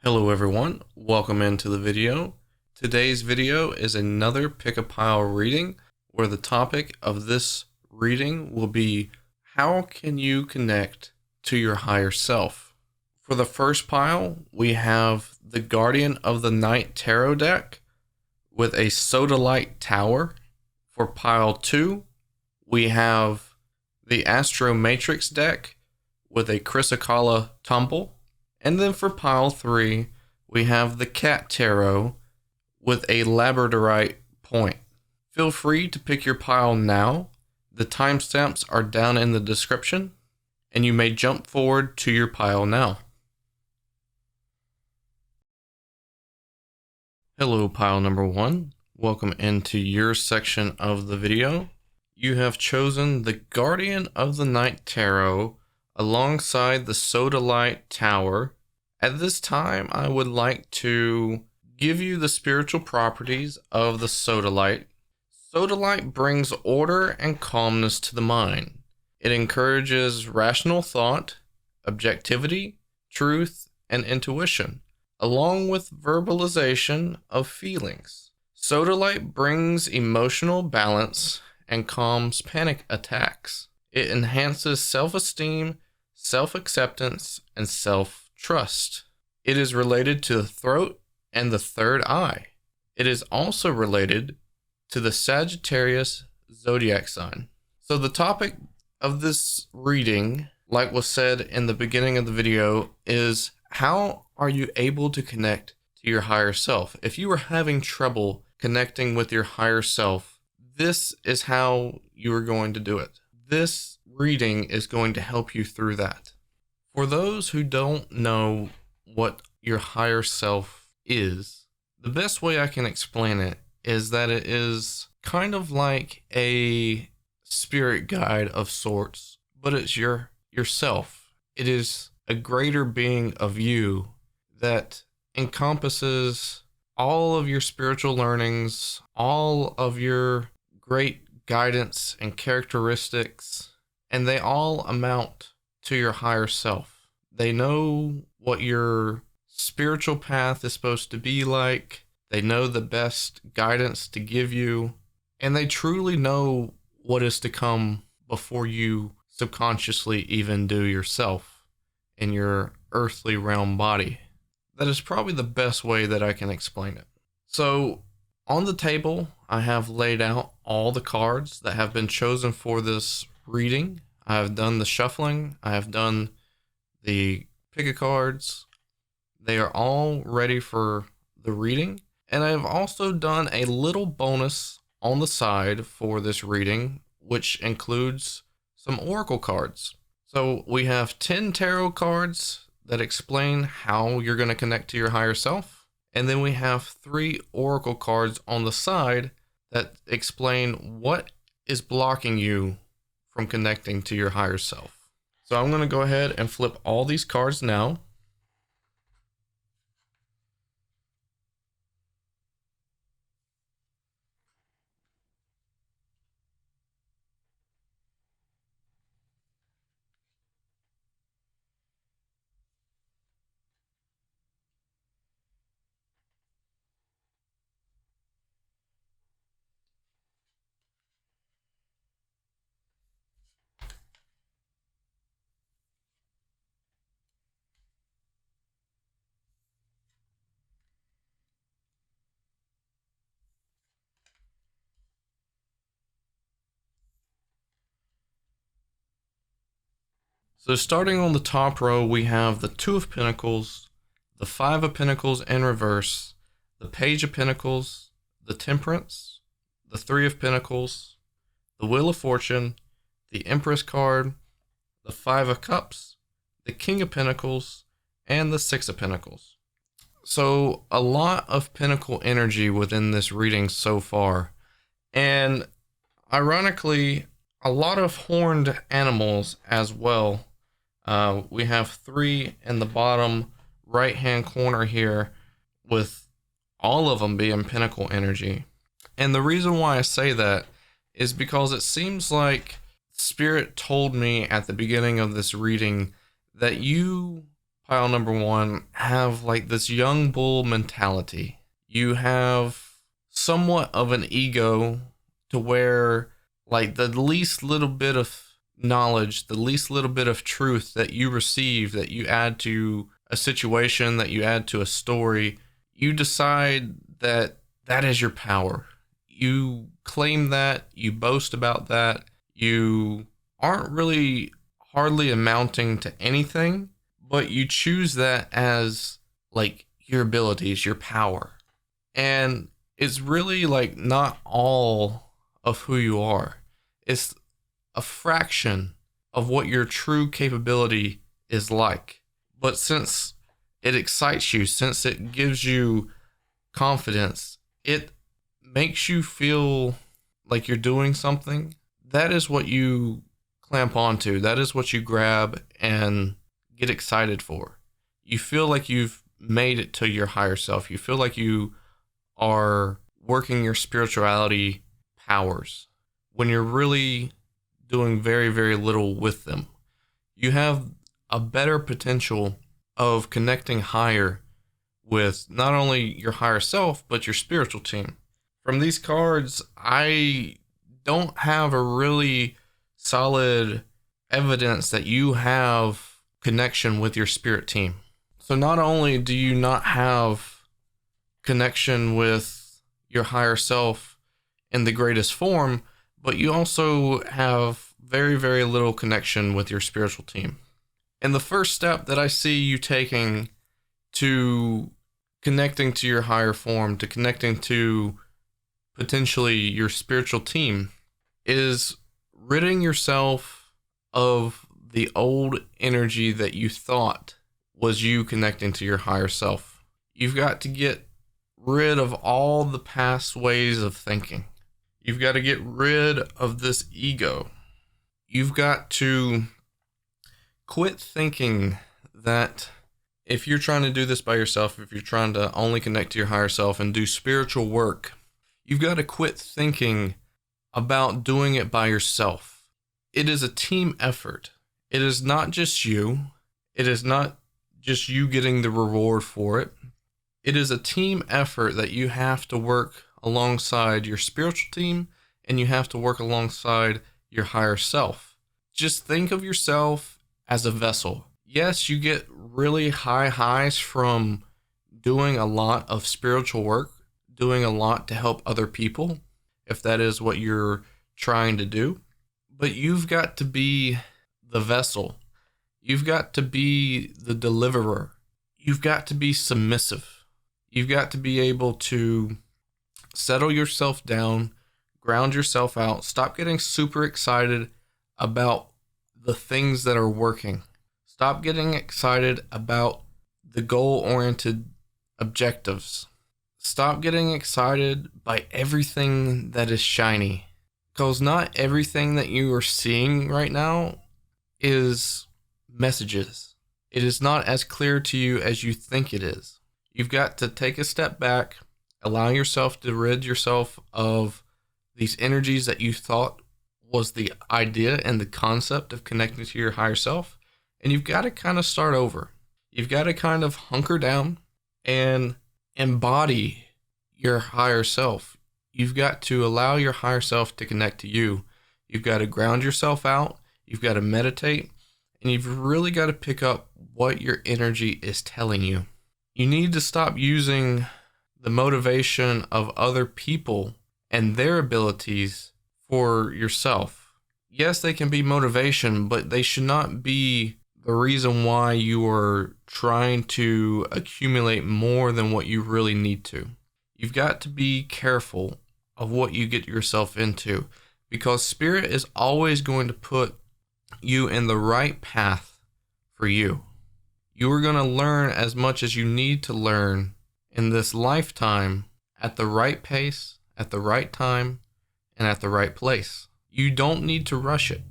Hello everyone, welcome into the video. Today's video is another pick a pile reading where the topic of this reading will be how can you connect to your higher self. For the first pile, we have the Guardian of the Night Tarot deck with a Sodalite tower. For pile 2, we have the Astromatrix deck with a Chrysocolla tumble. And then for pile 3, we have the Cat Tarot with a Labradorite point. Feel free to pick your pile now. The timestamps are down in the description, and you may jump forward to your pile now. Hello, pile number 1. Welcome into your section of the video. You have chosen the Guardian of the Night Tarot alongside the Sodalite tower. At this time, I would like to give you the spiritual properties of the Sodalite. Sodalite brings order and calmness to the mind. It encourages rational thought, objectivity, truth, and intuition, along with verbalization of feelings. Sodalite brings emotional balance and calms panic attacks. It enhances self-esteem, self-acceptance, and self-trust. It is related to the throat and the third eye. It is also related to the Sagittarius zodiac sign. So the topic of this reading, like was said in the beginning of the video, is how are you able to connect to your higher self? If you are having trouble connecting with your higher self, this is how you are going to do it. This reading is going to help you through that. For those who don't know what your higher self is, the best way I can explain it is that it is kind of like a spirit guide of sorts, but it's yourself. It is a greater being of you that encompasses all of your spiritual learnings, all of your great guidance and characteristics, and they all amount to your higher self. They know what your spiritual path is supposed to be like. They know the best guidance to give you, and they truly know what is to come before you subconsciously even do yourself in your earthly realm body. That is probably the best way that I can explain it. So on the table, I have laid out all the cards that have been chosen for this reading. I have done the shuffling. I have done the pick-a-cards. They are all ready for the reading. And I have also done a little bonus on the side for this reading, which includes some oracle cards. So we have 10 tarot cards that explain how you're going to connect to your higher self. And then we have 3 oracle cards on the side that explain what is blocking you from connecting to your higher self. So I'm going to go ahead and flip all these cards now. So starting on the top row, we have the 2 of Pentacles, the 5 of Pentacles in reverse, the Page of Pentacles, the Temperance, the 3 of Pentacles, the Wheel of Fortune, the Empress card, the 5 of Cups, the King of Pentacles, and the 6 of Pentacles. So a lot of Pentacle energy within this reading so far. And ironically, a lot of horned animals as well. We have 3 in the bottom right hand corner here, with all of them being Pentacle energy. And the reason why I say that is because it seems like Spirit told me at the beginning of this reading that you pile number one, have like this young bull mentality. You have somewhat of an ego to where like the least little bit of knowledge, the least little bit of truth that you receive, that you add to a situation, that you add to a story, you decide that that is your power. You claim that, you boast about that, you aren't really hardly amounting to anything, but you choose that as like your abilities, your power. And it's really like not all of who you are. It's a fraction of what your true capability is like. But since it excites you, since it gives you confidence, it makes you feel like you're doing something. That is what you clamp onto. That is what you grab and get excited for. You feel like you've made it to your higher self. You feel like you are working your spirituality powers when you're really doing very, very little with them. You have a better potential of connecting higher with not only your higher self, but your spiritual team. From these cards, I don't have a really solid evidence that you have connection with your spirit team. So not only do you not have connection with your higher self in the greatest form, but you also have very, very little connection with your spiritual team. And the first step that I see you taking to connecting to your higher form, to connecting to potentially your spiritual team, is ridding yourself of the old energy that you thought was you connecting to your higher self. You've got to get rid of all the past ways of thinking. You've got to get rid of this ego. You've got to quit thinking that if you're trying to do this by yourself, if you're trying to only connect to your higher self and do spiritual work, you've got to quit thinking about doing it by yourself. It is a team effort. It is not just you. It is not just you getting the reward for it. It is a team effort that you have to work alongside your spiritual team, and you have to work alongside your higher self. Just think of yourself as a vessel. Yes, you get really high highs from doing a lot of spiritual work, doing a lot to help other people, if that is what you're trying to do. But you've got to be the vessel. You've got to be the deliverer. You've got to be submissive. You've got to be able to settle yourself down, ground yourself out, stop getting super excited about the things that are working. Stop getting excited about the goal-oriented objectives. Stop getting excited by everything that is shiny. Because not everything that you are seeing right now is messages. It is not as clear to you as you think it is. You've got to take a step back, allow yourself to rid yourself of these energies that you thought was the idea and the concept of connecting to your higher self. And you've got to kind of start over. You've got to kind of hunker down and embody your higher self. You've got to allow your higher self to connect to you. You've got to ground yourself out. You've got to meditate. And you've really got to pick up what your energy is telling you. You need to stop using the motivation of other people and their abilities for yourself. Yes, they can be motivation, but they should not be the reason why you are trying to accumulate more than what you really need to. You've got to be careful of what you get yourself into, because Spirit is always going to put you in the right path for you. You are going to learn as much as you need to learn in this lifetime at the right pace, at the right time, and at the right place. You don't need to rush it.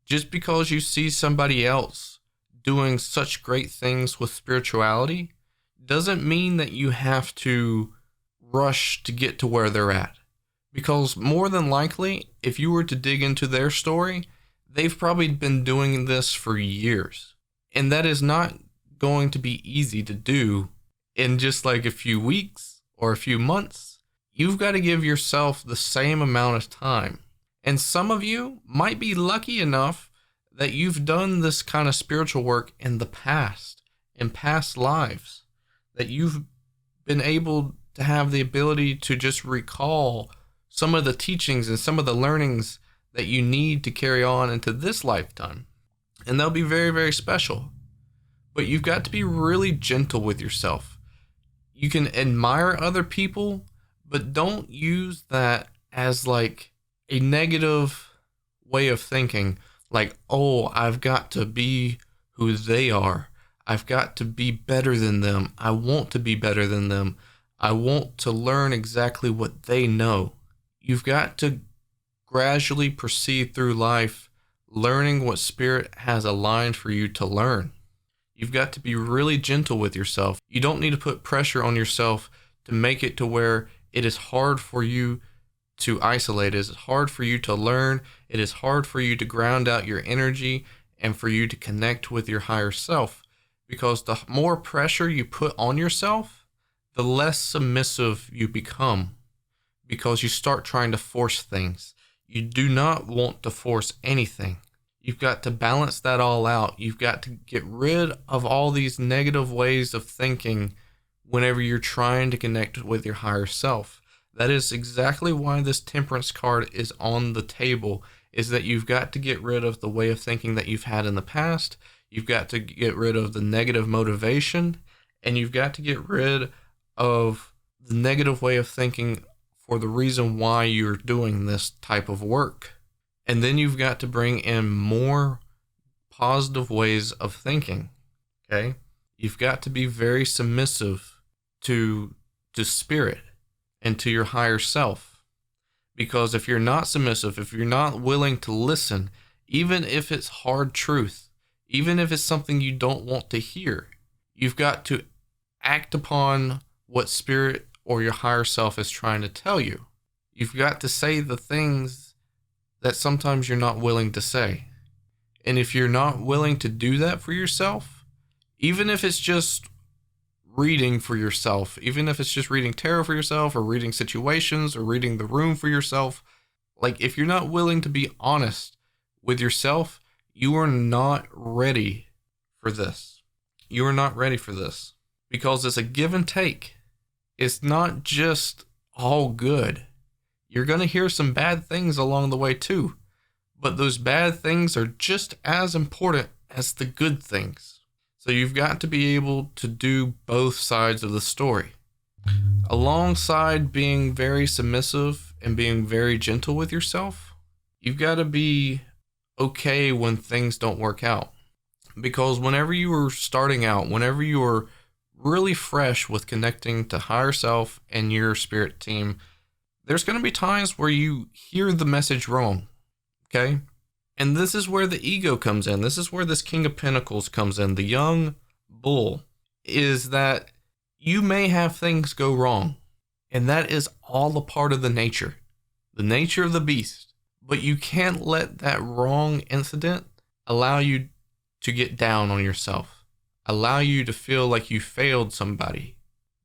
Just because you see somebody else doing such great things with spirituality doesn't mean that you have to rush to get to where they're at. Because more than likely, if you were to dig into their story, they've probably been doing this for years. And that is not going to be easy to do in just like a few weeks or a few months. You've got to give yourself the same amount of time. And some of you might be lucky enough that you've done this kind of spiritual work in the past, in past lives, that you've been able to have the ability to just recall some of the teachings and some of the learnings that you need to carry on into this lifetime. And they'll be very, very special. But you've got to be really gentle with yourself. You can admire other people, but don't use that as like a negative way of thinking. Like, oh, I've got to be who they are. I've got to be better than them. I want to be better than them. I want to learn exactly what they know. You've got to gradually proceed through life, learning what Spirit has aligned for you to learn. You've got to be really gentle with yourself. You don't need to put pressure on yourself to make it to where it is hard for you to isolate. It is hard for you to learn. It is hard for you to ground out your energy and for you to connect with your higher self. Because the more pressure you put on yourself, the less submissive you become. Because you start trying to force things. You do not want to force anything. You've got to balance that all out. You've got to get rid of all these negative ways of thinking whenever you're trying to connect with your higher self. That is exactly why this temperance card is on the table, is that you've got to get rid of the way of thinking that you've had in the past. You've got to get rid of the negative motivation, and you've got to get rid of the negative way of thinking for the reason why you're doing this type of work. And then you've got to bring in more positive ways of thinking, okay? You've got to be very submissive to Spirit and to your higher self. Because if you're not submissive, if you're not willing to listen, even if it's hard truth, even if it's something you don't want to hear, you've got to act upon what Spirit or your higher self is trying to tell you. You've got to say the things that sometimes you're not willing to say. And if you're not willing to do that for yourself, even if it's just reading for yourself, even if it's just reading tarot for yourself or reading situations or reading the room for yourself, like if you're not willing to be honest with yourself, you are not ready for this. You are not ready for this because it's a give and take. It's not just all good. You're going to hear some bad things along the way too, but those bad things are just as important as the good things. So you've got to be able to do both sides of the story. Alongside being very submissive and being very gentle with yourself, you've got to be okay when things don't work out. Because whenever you are starting out, whenever you are really fresh with connecting to higher self and your spirit team, there's going to be times where you hear the message wrong, okay? And this is where the ego comes in. This is where this King of Pentacles comes in. The young bull is that you may have things go wrong. And that is all a part of the nature of the beast. But you can't let that wrong incident allow you to get down on yourself. Allow you to feel like you failed somebody.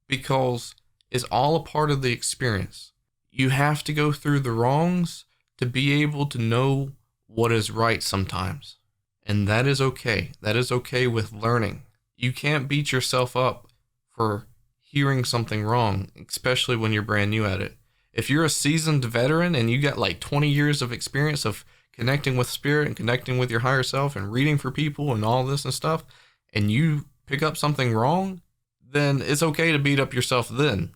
Because it's all a part of the experience. You have to go through the wrongs to be able to know what is right sometimes. And that is okay. That is okay with learning. You can't beat yourself up for hearing something wrong, especially when you're brand new at it. If you're a seasoned veteran and you got like 20 years of experience of connecting with spirit and connecting with your higher self and reading for people and all this and stuff, and you pick up something wrong, then it's okay to beat up yourself then.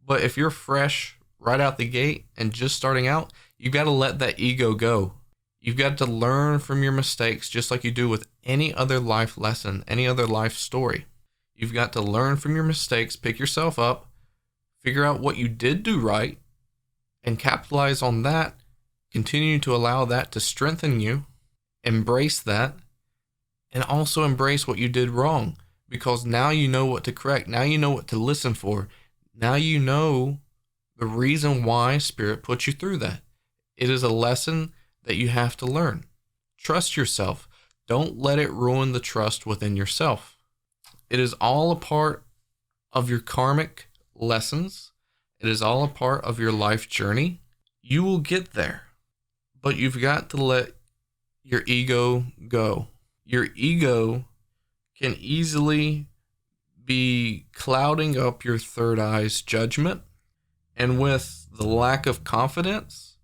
But if you're fresh right out the gate and just starting out, you've got to let that ego go. You've got to learn from your mistakes just like you do with any other life lesson, any other life story. You've got to learn from your mistakes, pick yourself up, figure out what you did do right, and capitalize on that. Continue to allow that to strengthen you, embrace that, and also embrace what you did wrong, because now you know what to correct. Now you know what to listen for. Now you know the reason why Spirit put you through that. It is a lesson that you have to learn. Trust yourself. Don't let it ruin the trust within yourself. It is all a part of your karmic lessons. It is all a part of your life journey. You will get there, but you've got to let your ego go. Your ego can easily be clouding up your third eye's judgment, and with the lack of confidence,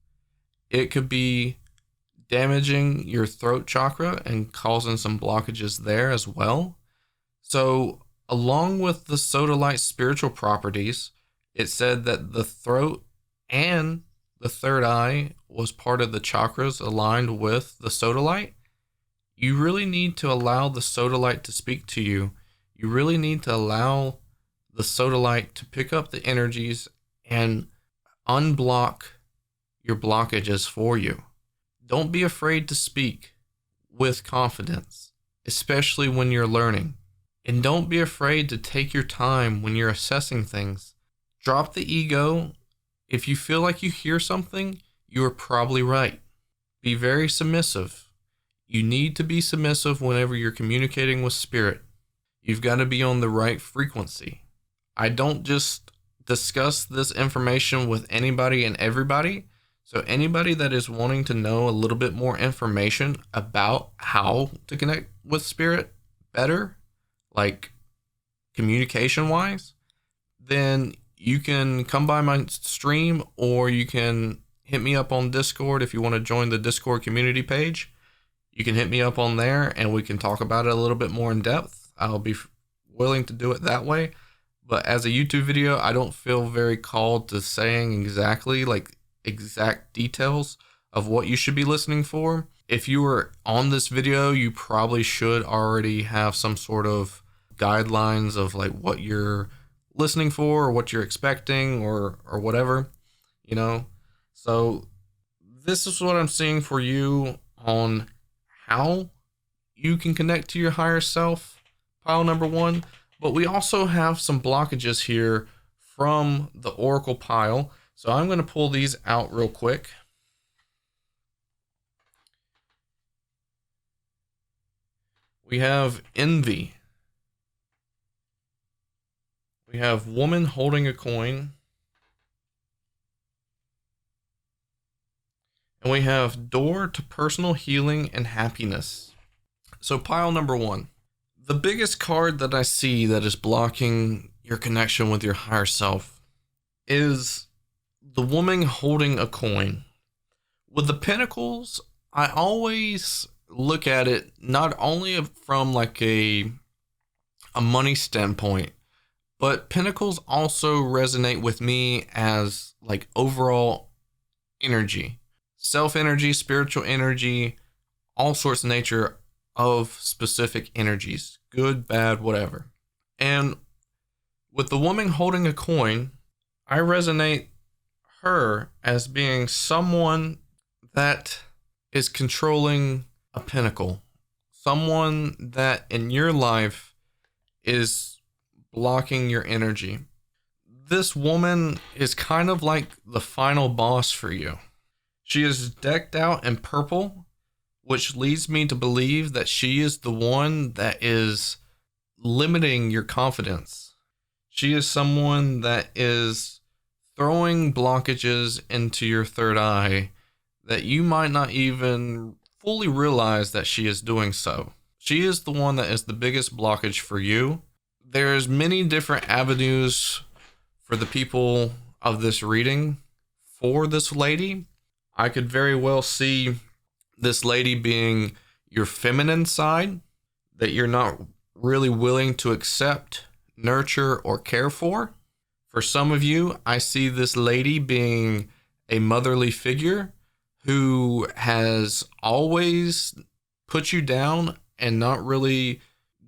it could be damaging your throat chakra and causing some blockages there as well. So, along with the Sodalite spiritual properties, it said that the throat and the third eye was part of the chakras aligned with the Sodalite. You really need to allow the Sodalite to speak to you. You really need to allow the Sodalite to pick up the energies and unblock your blockages for you. Don't be afraid to speak with confidence, especially when you're learning. And don't be afraid to take your time when you're assessing things. Drop the ego. If you feel like you hear something, you are probably right. Be very submissive. You need to be submissive whenever you're communicating with spirit. You've got to be on the right frequency. I don't just discuss this information with anybody and everybody. So anybody that is wanting to know a little bit more information about how to connect with spirit better, like communication wise, then you can come by my stream, or you can hit me up on Discord if you want to join the Discord community page. You can hit me up on there and we can talk about it a little bit more in depth. I'll be willing to do it that way. But as a YouTube video, I don't feel very called to saying exactly exact details of what you should be listening for. If you were on this video, you probably should already have some sort of guidelines of like what you're listening for or what you're expecting or whatever, you know. So this is what I'm seeing for you on how you can connect to your higher self, pile number one. But we also have some blockages here from the Oracle pile. So I'm going to pull these out real quick. We have envy. We have woman holding a coin. And we have door to personal healing and happiness. So pile number one. The biggest card that I see that is blocking your connection with your higher self is the woman holding a coin. With the pentacles, I always look at it not only from like a money standpoint, but pentacles also resonate with me as like overall energy, self energy, spiritual energy, all sorts of nature of specific energies, good, bad, whatever. And with the woman holding a coin, I resonate her as being someone that is controlling a pinnacle, someone that in your life is blocking your energy. This woman is kind of like the final boss for you. She is decked out in purple, which leads me to believe that she is the one that is limiting your confidence. She is someone that is throwing blockages into your third eye that you might not even fully realize that she is doing so. She is the one that is the biggest blockage for you. There's many different avenues for the people of this reading for this lady. I could very well see this lady being your feminine side that you're not really willing to accept, nurture, or care for. For some of you, I see this lady being a motherly figure who has always put you down and not really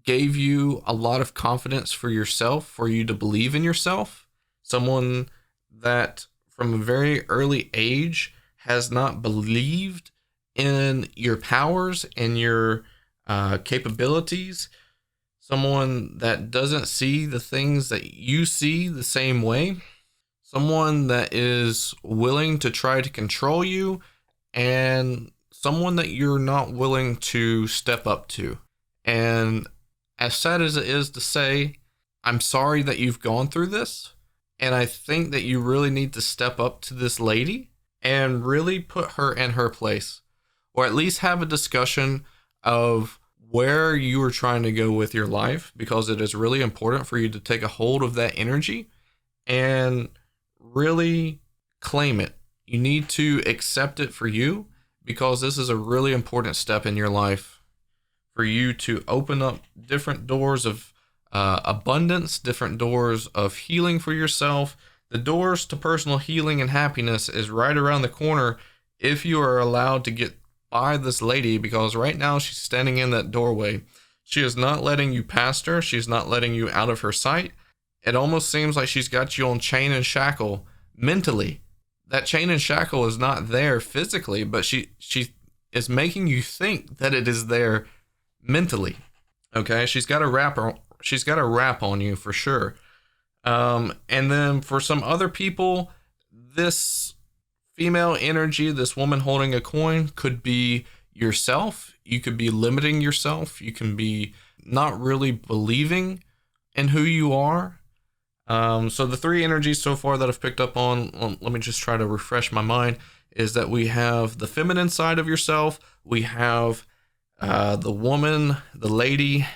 gave you a lot of confidence for yourself, for you to believe in yourself. Someone that from a very early age has not believed in your powers and your capabilities. Someone that doesn't see the things that you see the same way. Someone that is willing to try to control you, and someone that you're not willing to step up to. And as sad as it is to say, I'm sorry that you've gone through this. And I think that you really need to step up to this lady and really put her in her place, or at least have a discussion of where you are trying to go with your life, because it is really important for you to take a hold of that energy and really claim it. You need to accept it for you, because this is a really important step in your life for you to open up different doors of abundance, different doors of healing for yourself. The doors to personal healing and happiness is right around the corner if you are allowed to get by this lady, because right now she's standing in that doorway. She is not letting you past her. She's not letting you out of her sight. It almost seems like she's got you on chain and shackle mentally. That chain and shackle is not there physically, but she is making you think that it is there mentally. Okay, she's got a wrap on you for sure. And then for some other people, this female energy, this woman holding a coin, could be yourself. You could be limiting yourself. You can be not really believing in who you are. So the three energies so far that I've picked up on, let me just try to refresh my mind, is that we have the feminine side of yourself. We have the woman, the lady,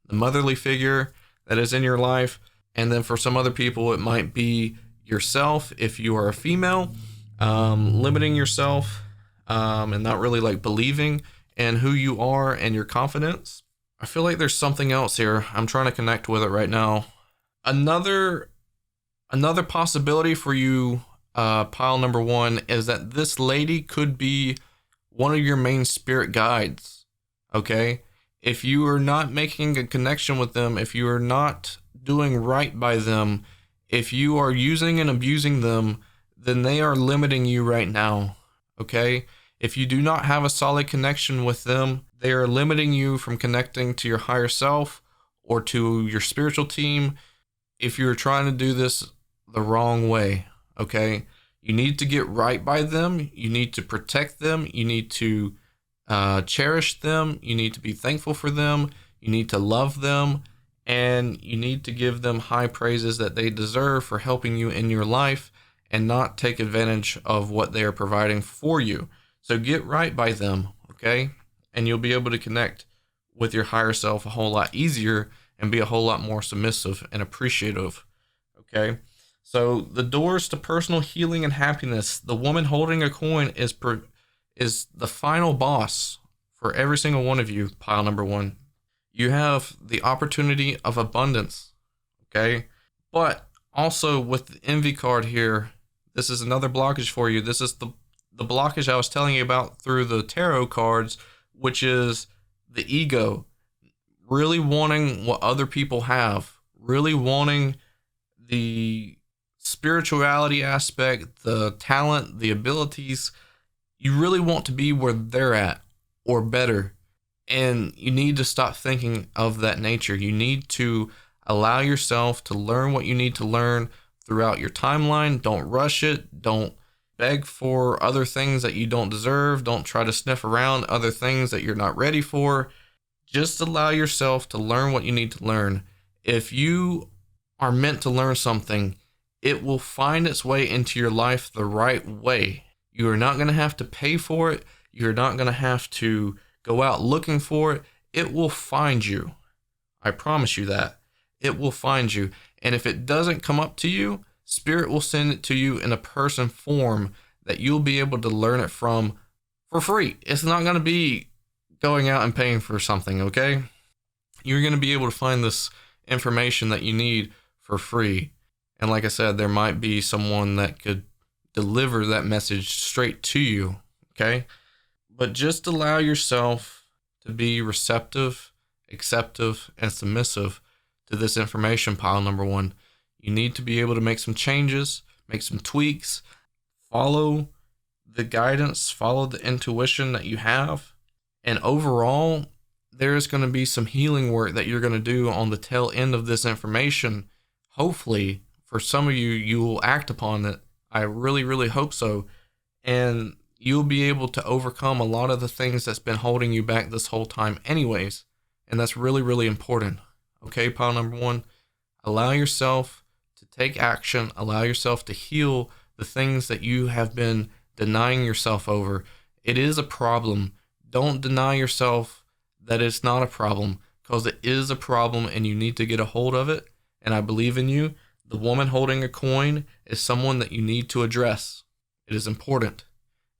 the motherly figure that is in your life. And then for some other people, it might be yourself if you are a female, limiting yourself and not really like believing in who you are and your confidence. I feel like there's something else here. I'm trying to connect with it right now. Another possibility for you, pile number one, is that this lady could be one of your main spirit guides. Okay? If you are not making a connection with them, if you are not doing right by them, if you are using and abusing them, then they are limiting you right now. Okay? If you do not have a solid connection with them, they are limiting you from connecting to your higher self or to your spiritual team. If you're trying to do this the wrong way, okay? You need to get right by them. You need to protect them. You need to cherish them. You need to be thankful for them. You need to love them. And you need to give them high praises that they deserve for helping you in your life and not take advantage of what they are providing for you. So get right by them, okay? And you'll be able to connect with your higher self a whole lot easier and be a whole lot more submissive and appreciative, okay? So the doors to personal healing and happiness, the woman holding a coin is the final boss for every single one of you, pile number one. You have the opportunity of abundance, okay? But also with the envy card here, this is another blockage for you. This is the blockage I was telling you about through the tarot cards, which is the ego. Really wanting what other people have, really wanting the spirituality aspect, the talent, the abilities. You really want to be where they're at or better. And you need to stop thinking of that nature. You need to allow yourself to learn what you need to learn throughout your timeline. Don't rush it. Don't beg for other things that you don't deserve. Don't try to sniff around other things that you're not ready for. Just allow yourself to learn what you need to learn. If you are meant to learn something, it will find its way into your life the right way. You are not going to have to pay for it. You're not going to have to go out looking for it. It will find you. I promise you that. It will find you. And if it doesn't come up to you, Spirit will send it to you in a person form that you'll be able to learn it from for free. It's not going to be going out and paying for something, okay? You're going to be able to find this information that you need for free. And like I said, there might be someone that could deliver that message straight to you, okay? But just allow yourself to be receptive, acceptive, and submissive to this information, pile number one. You need to be able to make some changes, make some tweaks, follow the guidance, follow the intuition that you have. And overall, there is going to be some healing work that you're going to do on the tail end of this information. Hopefully, for some of you, you will act upon it. I really, really hope so. And you'll be able to overcome a lot of the things that's been holding you back this whole time anyways. And that's really, really important. Okay, pile number one, allow yourself to take action, allow yourself to heal the things that you have been denying yourself over. It is a problem. Don't deny yourself that it's not a problem, because it is a problem and you need to get a hold of it. And I believe in you. The woman holding a coin is someone that you need to address. It is important.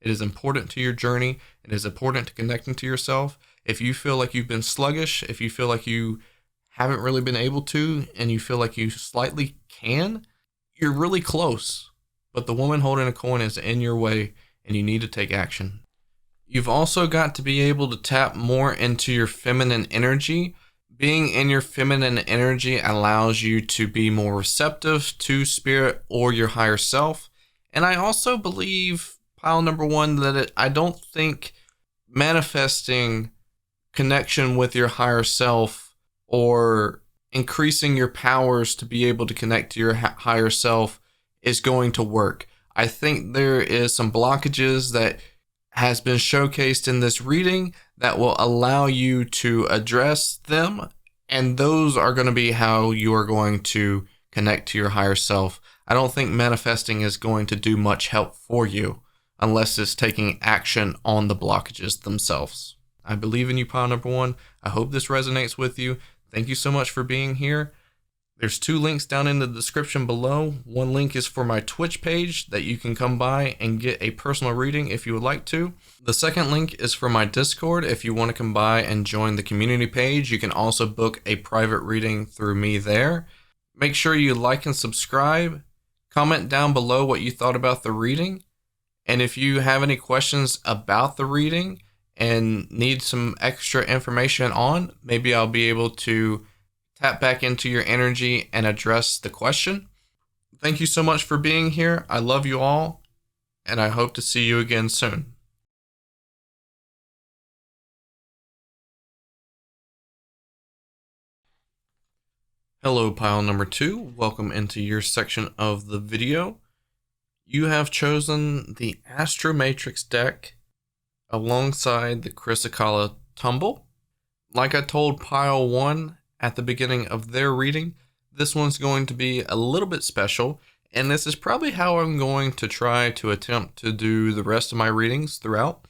It is important to your journey. It is important to connecting to yourself. If you feel like you've been sluggish, if you feel like you haven't really been able to, and you feel like you slightly can, you're really close. But the woman holding a coin is in your way, and you need to take action. You've also got to be able to tap more into your feminine energy. Being in your feminine energy allows you to be more receptive to spirit or your higher self. And I also believe, pile number one, that I don't think manifesting connection with your higher self or increasing your powers to be able to connect to your higher self is going to work. I think there is some blockages that has been showcased in this reading that will allow you to address them, and those are going to be how you are going to connect to your higher self. I don't think manifesting is going to do much help for you unless it's taking action on the blockages themselves. I believe in you, pile number one. I hope this resonates with you. Thank you so much for being here. There's 2 links down in the description below. One link is for my Twitch page that you can come by and get a personal reading if you would like to. The second link is for my Discord. If you want to come by and join the community page, you can also book a private reading through me there. Make sure you like and subscribe. Comment down below what you thought about the reading. And if you have any questions about the reading and need some extra information on, maybe I'll be able to tap back into your energy and address the question. Thank you so much for being here. I love you all, and I hope to see you again soon. Hello, pile number 2. Welcome into your section of the video. You have chosen the Astromatrix deck alongside the Chrysocolla tumble. Like I told pile 1 at the beginning of their reading, this one's going to be a little bit special, and this is probably how I'm going to try to attempt to do the rest of my readings throughout,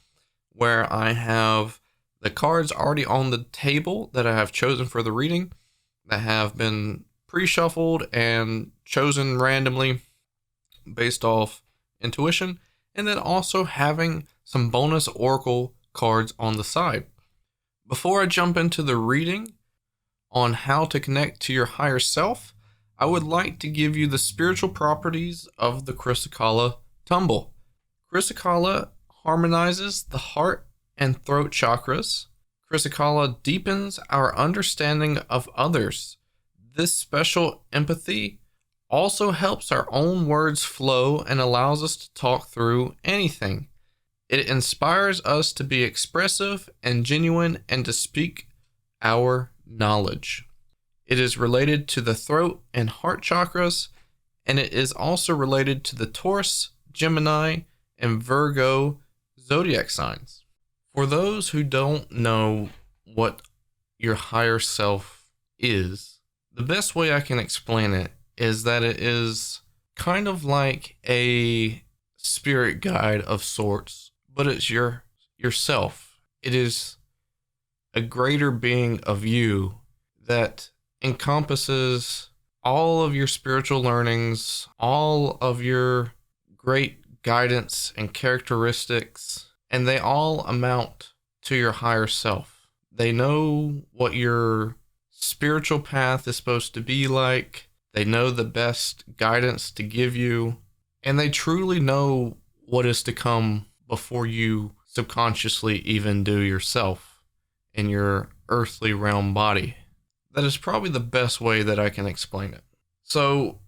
where I have the cards already on the table that I have chosen for the reading that have been pre-shuffled and chosen randomly based off intuition, and then also having some bonus oracle cards on the side. Before I jump into the reading on how to connect to your higher self, I would like to give you the spiritual properties of the Chrysocolla tumble. Chrysocolla harmonizes the heart and throat chakras. Chrysocolla deepens our understanding of others. This special empathy also helps our own words flow and allows us to talk through anything. It inspires us to be expressive and genuine and to speak our knowledge. It is related to the throat and heart chakras, and it is also related to the Taurus, Gemini, and Virgo zodiac signs. For those who don't know what your higher self is, the best way I can explain it is that it is kind of like a spirit guide of sorts, but it's yourself. It is a greater being of you that encompasses all of your spiritual learnings, all of your great guidance and characteristics, and they all amount to your higher self. They know what your spiritual path is supposed to be like. They know the best guidance to give you, and they truly know what is to come before you subconsciously even do yourself in your earthly realm body. That is probably the best way that I can explain it. So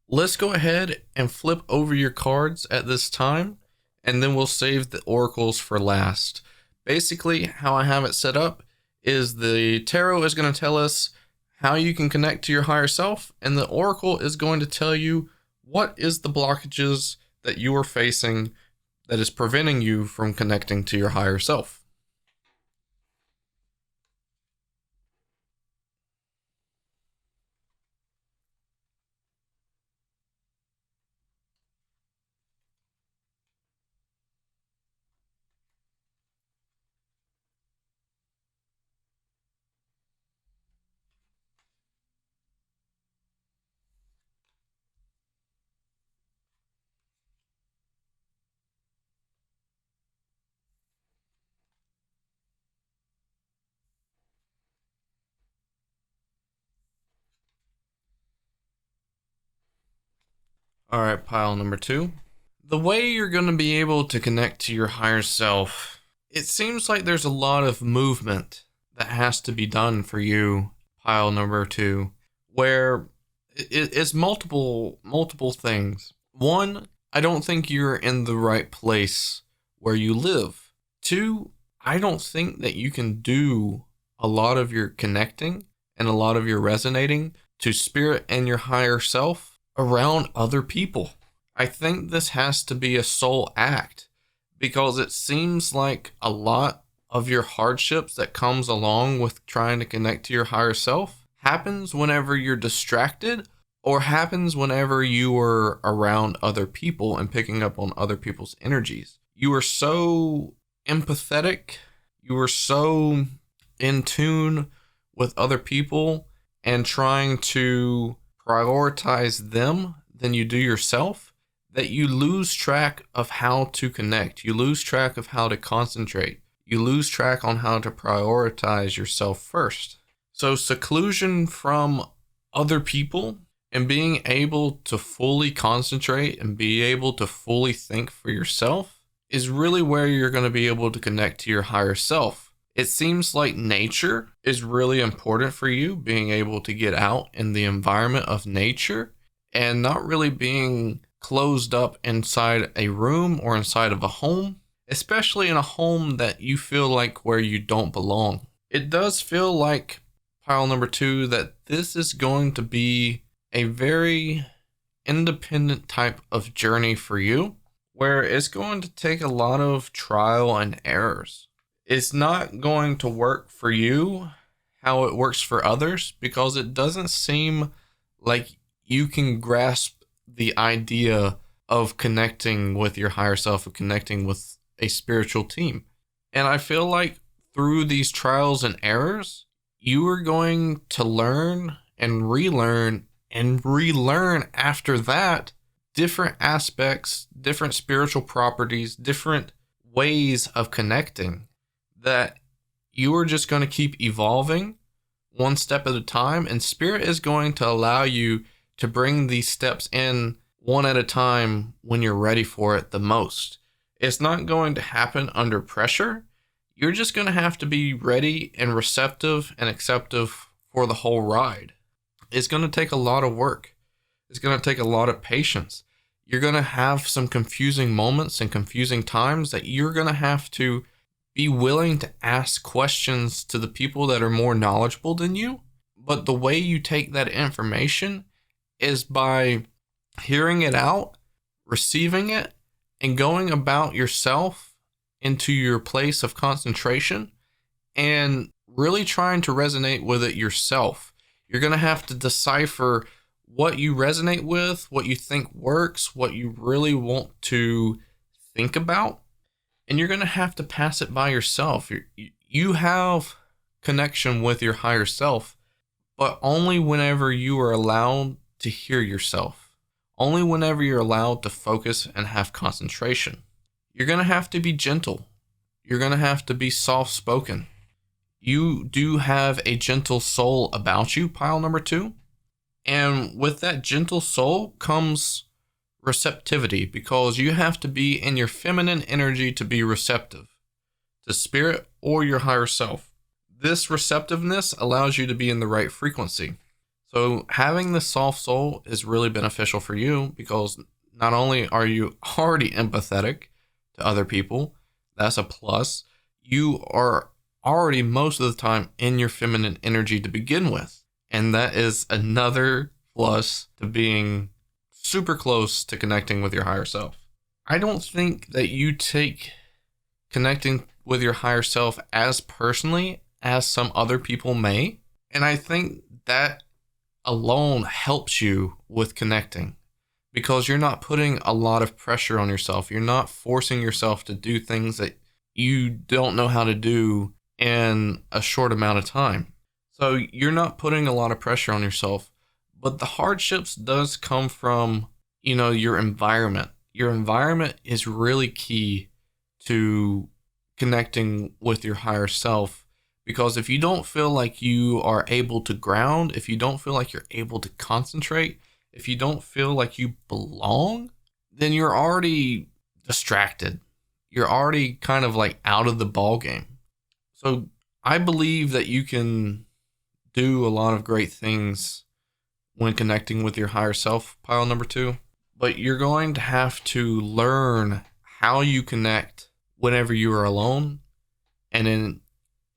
let's go ahead and flip over your cards at this time, and then we'll save the oracles for last. Basically, how I have it set up is the tarot is going to tell us how you can connect to your higher self, and the oracle is going to tell you what is the blockages that you are facing that is preventing you from connecting to your higher self. All right, pile number 2. The way you're going to be able to connect to your higher self, it seems like there's a lot of movement that has to be done for you, pile number 2, where it's multiple things. 1, I don't think you're in the right place where you live. 2, I don't think that you can do a lot of your connecting and a lot of your resonating to spirit and your higher self around other people. I think this has to be a soul act, because it seems like a lot of your hardships that comes along with trying to connect to your higher self happens whenever you're distracted, or happens whenever you are around other people and picking up on other people's energies. You are so empathetic, you are so in tune with other people and trying to prioritize them than you do yourself, that you lose track of how to connect. You lose track of how to concentrate. You lose track on how to prioritize yourself first. So seclusion from other people and being able to fully concentrate and be able to fully think for yourself is really where you're going to be able to connect to your higher self. It seems like nature is really important for you, being able to get out in the environment of nature and not really being closed up inside a room or inside of a home, especially in a home that you feel like where you don't belong. It does feel like, pile number 2, that this is going to be a very independent type of journey for you, where it's going to take a lot of trial and errors. It's not going to work for you how it works for others, because it doesn't seem like you can grasp the idea of connecting with your higher self, of connecting with a spiritual team. And I feel like through these trials and errors, you are going to learn and relearn after that different aspects, different spiritual properties, different ways of connecting, that you are just going to keep evolving one step at a time, and spirit is going to allow you to bring these steps in one at a time when you're ready for it the most. It's not going to happen under pressure. You're just going to have to be ready and receptive and acceptive for the whole ride. It's going to take a lot of work. It's going to take a lot of patience. You're going to have some confusing moments and confusing times that you're going to have to be willing to ask questions to the people that are more knowledgeable than you. But the way you take that information is by hearing it out, receiving it, and going about yourself into your place of concentration and really trying to resonate with it yourself. You're going to have to decipher what you resonate with, what you think works, what you really want to think about, and you're going to have to pass it by yourself. You have connection with your higher self, but only whenever you are allowed to hear yourself. Only whenever you're allowed to focus and have concentration. You're going to have to be gentle. You're going to have to be soft-spoken. You do have a gentle soul about you, pile number 2. And with that gentle soul comes receptivity, because you have to be in your feminine energy to be receptive to spirit or your higher self. This receptiveness allows you to be in the right frequency. So having the soft soul is really beneficial for you, because not only are you already empathetic to other people, that's a plus. You are already most of the time in your feminine energy to begin with. And that is another plus to being super close to connecting with your higher self. I don't think that you take connecting with your higher self as personally as some other people may. And I think that alone helps you with connecting, because you're not putting a lot of pressure on yourself. You're not forcing yourself to do things that you don't know how to do in a short amount of time. So you're not putting a lot of pressure on yourself, but the hardships does come from, your environment. Your environment is really key to connecting with your higher self, because if you don't feel like you are able to ground, if you don't feel like you're able to concentrate, if you don't feel like you belong, then you're already distracted. You're already kind of like out of the ball game. So I believe that you can do a lot of great things when connecting with your higher self, pile number 2. But you're going to have to learn how you connect whenever you are alone and in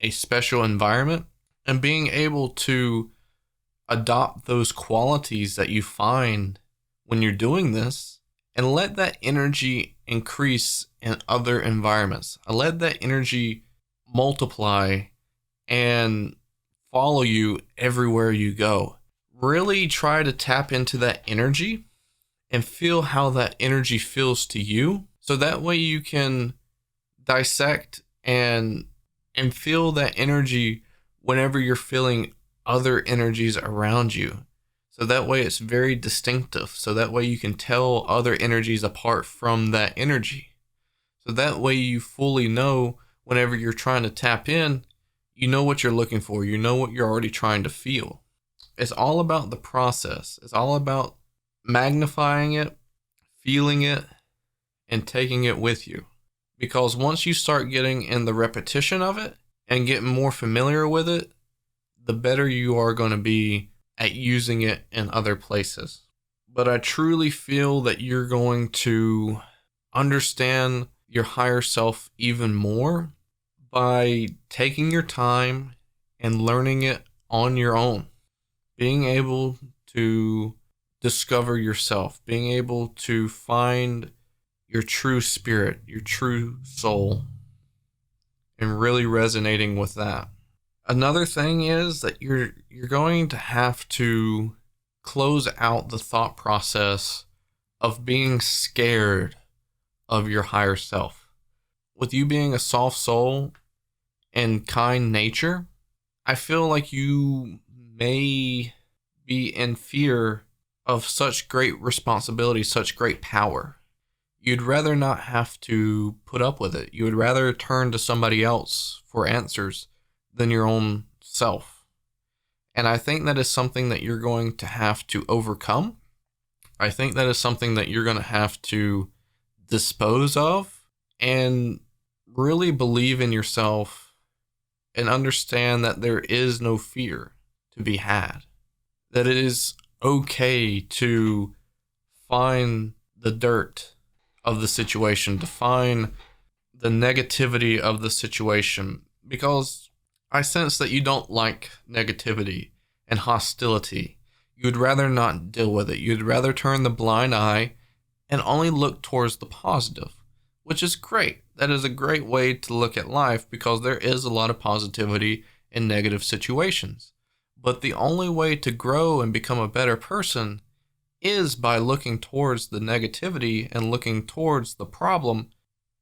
a special environment, and being able to adopt those qualities that you find when you're doing this and let that energy increase in other environments. Let that energy multiply and follow you everywhere you go. Really try to tap into that energy and feel how that energy feels to you. So that way you can dissect and feel that energy whenever you're feeling other energies around you. So that way it's very distinctive. So that way you can tell other energies apart from that energy. So that way you fully know whenever you're trying to tap in, you know what you're looking for. You know what you're already trying to feel. It's all about the process. It's all about magnifying it, feeling it, and taking it with you. Because once you start getting in the repetition of it and getting more familiar with it, the better you are going to be at using it in other places. But I truly feel that you're going to understand your higher self even more by taking your time and learning it on your own. Being able to discover yourself, being able to find your true spirit, your true soul, and really resonating with that. Another thing is that you're going to have to close out the thought process of being scared of your higher self. With you being a soft soul and kind nature, I feel like you may be in fear of such great responsibility, such great power. You'd rather not have to put up with it. You would rather turn to somebody else for answers than your own self. And I think that is something that you're going to have to overcome. I think that is something that you're going to have to dispose of and really believe in yourself and understand that there is no fear to be had. That it is okay to find the dirt of the situation, to find the negativity of the situation, because I sense that you don't like negativity and hostility. You'd rather not deal with it. You'd rather turn the blind eye and only look towards the positive, which is great. That is a great way to look at life because there is a lot of positivity in negative situations. But the only way to grow and become a better person is by looking towards the negativity and looking towards the problem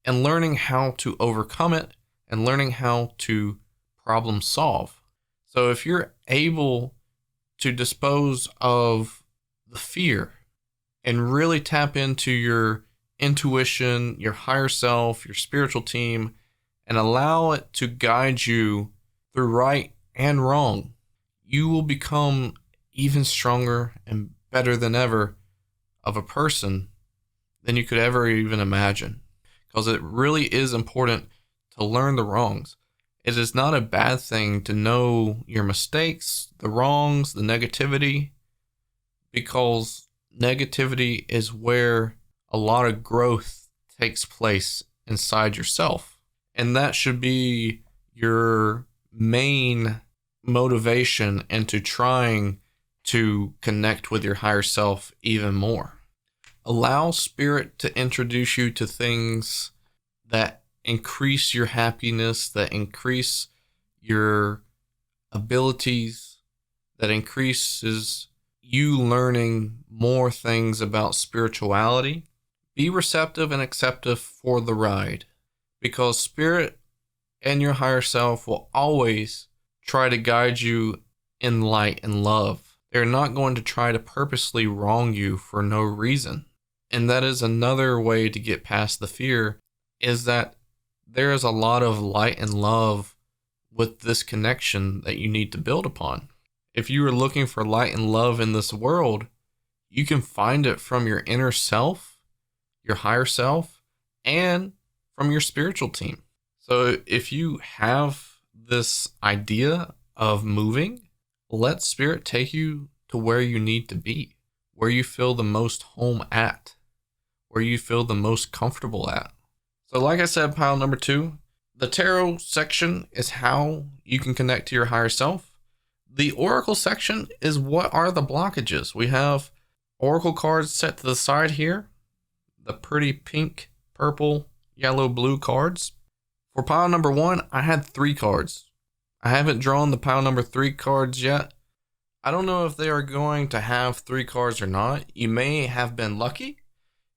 and learning how to overcome it and learning how to problem solve. So if you're able to dispose of the fear and really tap into your intuition, your higher self, your spiritual team, and allow it to guide you through right and wrong, you will become even stronger and better than ever of a person than you could ever even imagine. Because it really is important to learn the wrongs. It is not a bad thing to know your mistakes, the wrongs, the negativity, because negativity is where a lot of growth takes place inside yourself. And that should be your main motivation into trying to connect with your higher self even more. Allow spirit to introduce you to things that increase your happiness, that increase your abilities, that increases you learning more things about spirituality. Be receptive and acceptive for the ride, because spirit and your higher self will always try to guide you in light and love. They're not going to try to purposely wrong you for no reason. And that is another way to get past the fear, is that there is a lot of light and love with this connection that you need to build upon. If you are looking for light and love in this world, You can find it from your inner self, your higher self, and from your spiritual team. So if you have this idea of moving, let spirit take you to where you need to be, where you feel the most home at, where you feel the most comfortable at. So like I said, pile number 2, the tarot section is how you can connect to your higher self. The oracle section is what are the blockages. We have oracle cards set to the side here, the pretty pink, purple, yellow, blue cards. For pile number 1, I had 3 cards. I haven't drawn the pile number 3 cards yet. I don't know if they are going to have 3 cards or not. You may have been lucky.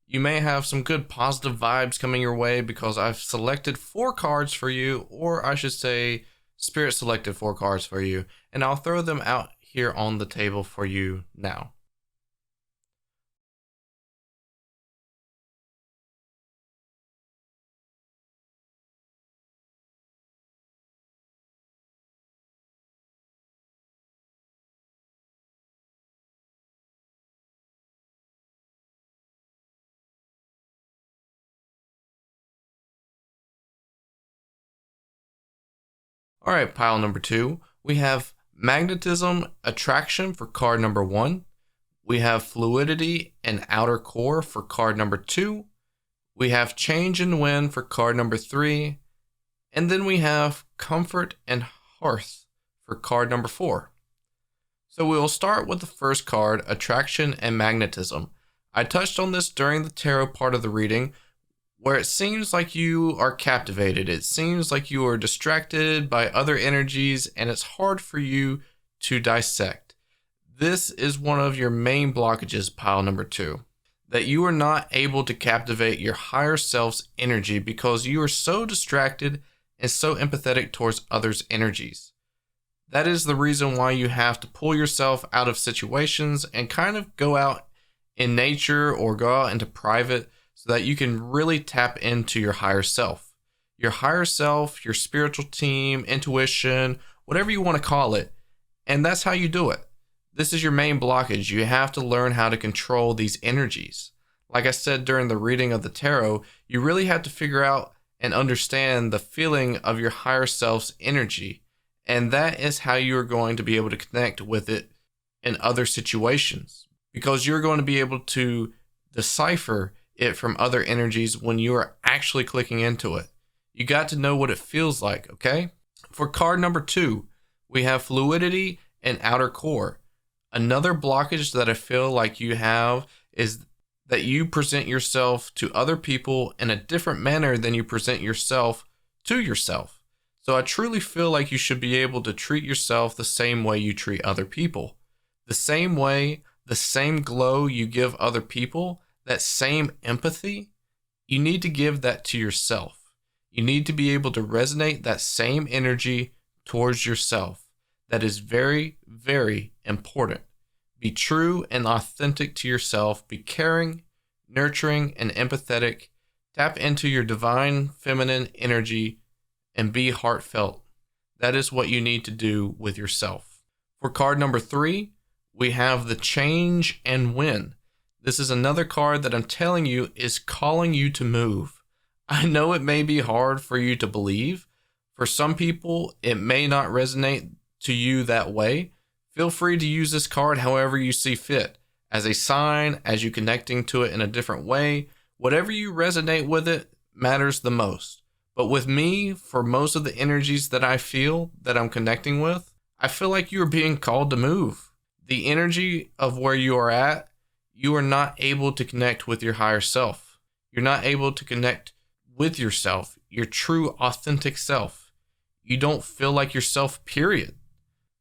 You may have some good positive vibes coming your way because I've selected 4 cards for you, or I should say Spirit selected 4 cards for you, and I'll throw them out here on the table for you now. All right, pile number 2, we have magnetism attraction for card number 1. We have fluidity and outer core for card number 2. We have change and wind for card number 3. And then we have comfort and hearth for card number 4. So we will start with the first card, attraction and magnetism. I touched on this during the tarot part of the reading, where it seems like you are captivated. It seems like you are distracted by other energies and it's hard for you to dissect. This is one of your main blockages, pile number 2, that you are not able to captivate your higher self's energy because you are so distracted and so empathetic towards others' energies. That is the reason why you have to pull yourself out of situations and kind of go out in nature or go out into private so that you can really tap into your higher self. Your higher self, your spiritual team, intuition, whatever you want to call it. And that's how you do it. This is your main blockage. You have to learn how to control these energies. Like I said during the reading of the tarot, you really have to figure out and understand the feeling of your higher self's energy. And that is how you are going to be able to connect with it in other situations. Because you're going to be able to decipher it from other energies when you are actually clicking into it. You got to know what it feels like, okay? For card number 2, we have fluidity and outer core. Another blockage that I feel like you have is that you present yourself to other people in a different manner than you present yourself to yourself. So I truly feel like you should be able to treat yourself the same way you treat other people. The same way, the same glow you give other people, that same empathy, you need to give that to yourself. You need to be able to resonate that same energy towards yourself. That is very, very important. Be true and authentic to yourself. Be caring, nurturing, and empathetic. Tap into your divine feminine energy and be heartfelt. That is what you need to do with yourself. For card number 3, we have the change and win. This is another card that I'm telling you is calling you to move. I know it may be hard for you to believe. For some people, it may not resonate to you that way. Feel free to use this card however you see fit, as a sign, as you connecting to it in a different way. Whatever you resonate with it matters the most. But with me, for most of the energies that I feel that I'm connecting with, I feel like you are being called to move. The energy of where you are at, you are not able to connect with your higher self. You're not able to connect with yourself, your true authentic self. You don't feel like yourself, period.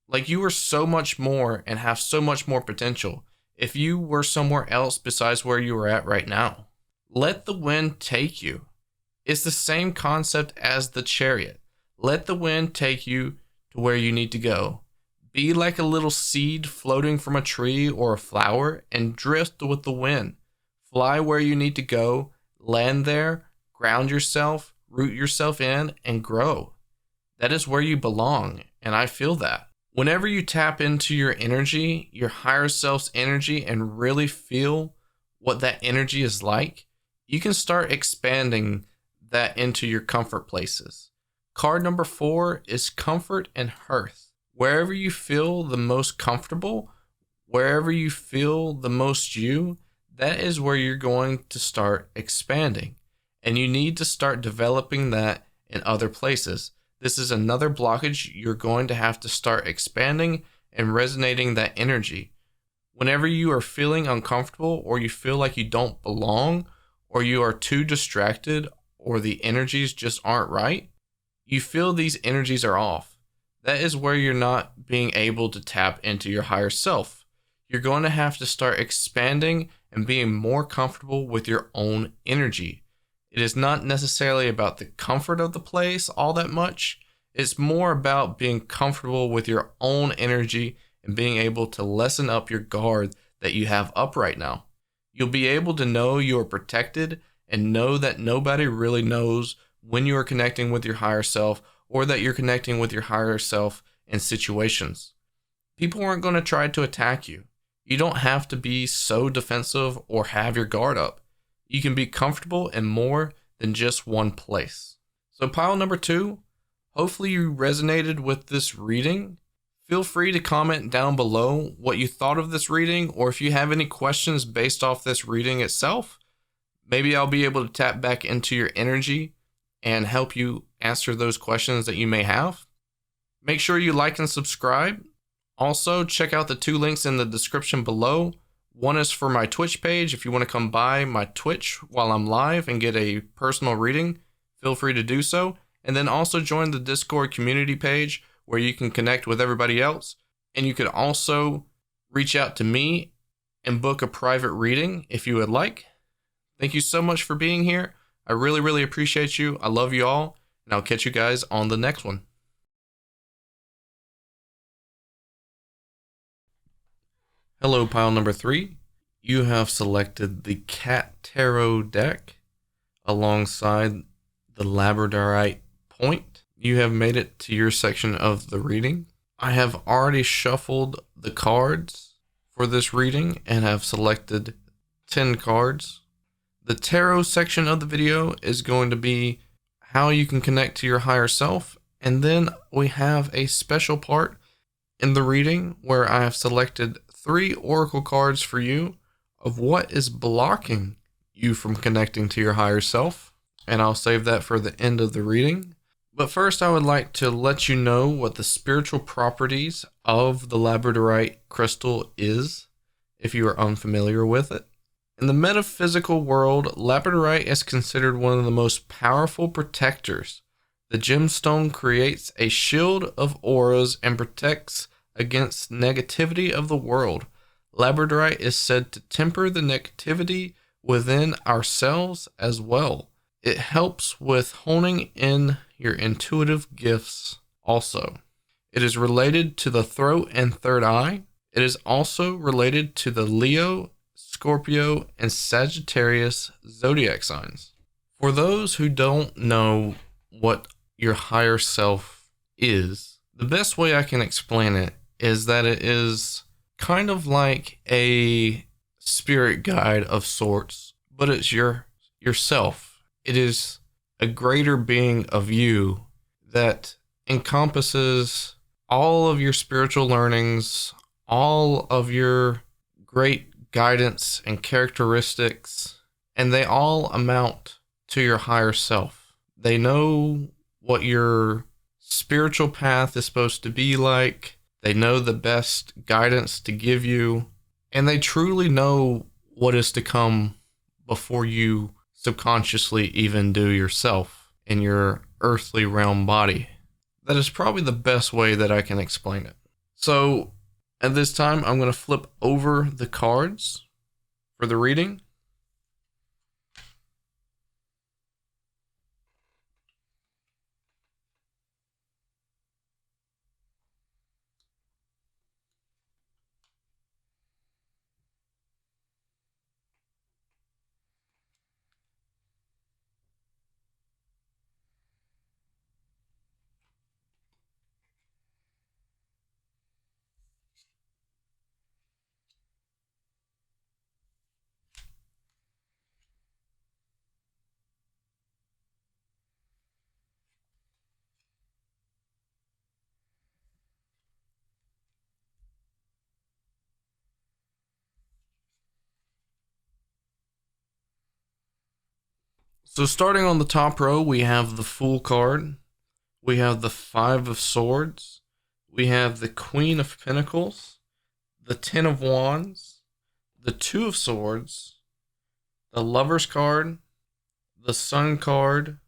Like you are so much more and have so much more potential if you were somewhere else besides where you are at right now. Let the wind take you. It's the same concept as the chariot. Let the wind take you to where you need to go. Be like a little seed floating from a tree or a flower and drift with the wind. Fly where you need to go, land there, ground yourself, root yourself in, and grow. That is where you belong, and I feel that. Whenever you tap into your energy, your higher self's energy, and really feel what that energy is like, you can start expanding that into your comfort places. Card number 4 is comfort and hearth. Wherever you feel the most comfortable, wherever you feel the most you, that is where you're going to start expanding. And you need to start developing that in other places. This is another blockage. You're going to have to start expanding and resonating that energy. Whenever you are feeling uncomfortable, or you feel like you don't belong, or you are too distracted, or the energies just aren't right, you feel these energies are off. That is where you're not being able to tap into your higher self. You're going to have to start expanding and being more comfortable with your own energy. It is not necessarily about the comfort of the place all that much. It's more about being comfortable with your own energy and being able to lessen up your guard that you have up right now. You'll be able to know you are protected and know that nobody really knows when you are connecting with your higher self, or that you're connecting with your higher self in situations. People aren't going to try to attack you. You don't have to be so defensive or have your guard up. You can be comfortable in more than just one place. So pile number 2, hopefully you resonated with this reading. Feel free to comment down below what you thought of this reading, or if you have any questions based off this reading itself. Maybe I'll be able to tap back into your energy and help you answer those questions that you may have. Make sure you like and subscribe. Also, check out the 2 links in the description below. One is for my Twitch page. If you want to come by my Twitch while I'm live and get a personal reading, feel free to do so. And then also join the Discord community page where you can connect with everybody else. And you could also reach out to me and book a private reading if you would like. Thank you so much for being here. I really, really appreciate you. I love you all. And I'll catch you guys on the next one. Hello, pile number 3. You have selected the Cat Tarot deck alongside the Labradorite point. You have made it to your section of the reading. I have already shuffled the cards for this reading and have selected 10 cards. The tarot section of the video is going to be how you can connect to your higher self. And then we have a special part in the reading where I have selected 3 oracle cards for you of what is blocking you from connecting to your higher self. And I'll save that for the end of the reading. But first, I would like to let you know what the spiritual properties of the Labradorite crystal is, if you are unfamiliar with it. In the metaphysical world, Labradorite is considered one of the most powerful protectors. The gemstone creates a shield of auras and protects against negativity of the world. Labradorite is said to temper the negativity within ourselves as well. It helps with honing in your intuitive gifts also. It is related to the throat and third eye. It is also related to the Leo, Scorpio, and Sagittarius zodiac signs. For those who don't know what your higher self is, the best way I can explain it is that it is kind of like a spirit guide of sorts, but it's yourself. It is a greater being of you that encompasses all of your spiritual learnings, all of your great guidance and characteristics, and they all amount to your higher self. They know what your spiritual path is supposed to be like. They know the best guidance to give you, and they truly know what is to come before you subconsciously even do yourself in your earthly realm body. That is probably the best way that I can explain it. So at this time, I'm going to flip over the cards for the reading. So starting on the top row, we have the Fool card. We have the Five of Swords. We have the Queen of Pentacles, the Ten of Wands, the Two of Swords, the Lover's card, the Sun card,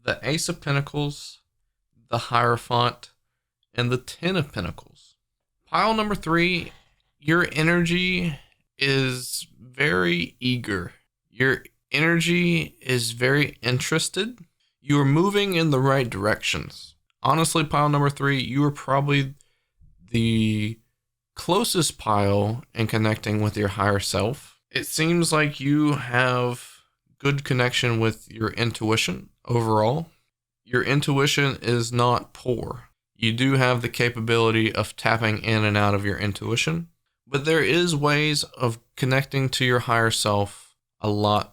the Ace of Pentacles, the Hierophant, and the Ten of Pentacles. Pile number 3, your energy is very eager. Your energy is very interested. You are moving in the right directions. Honestly, pile number 3, you are probably the closest pile in connecting with your higher self. It seems like you have good connection with your intuition overall. Your intuition is not poor. You do have the capability of tapping in and out of your intuition, but there is ways of connecting to your higher self a lot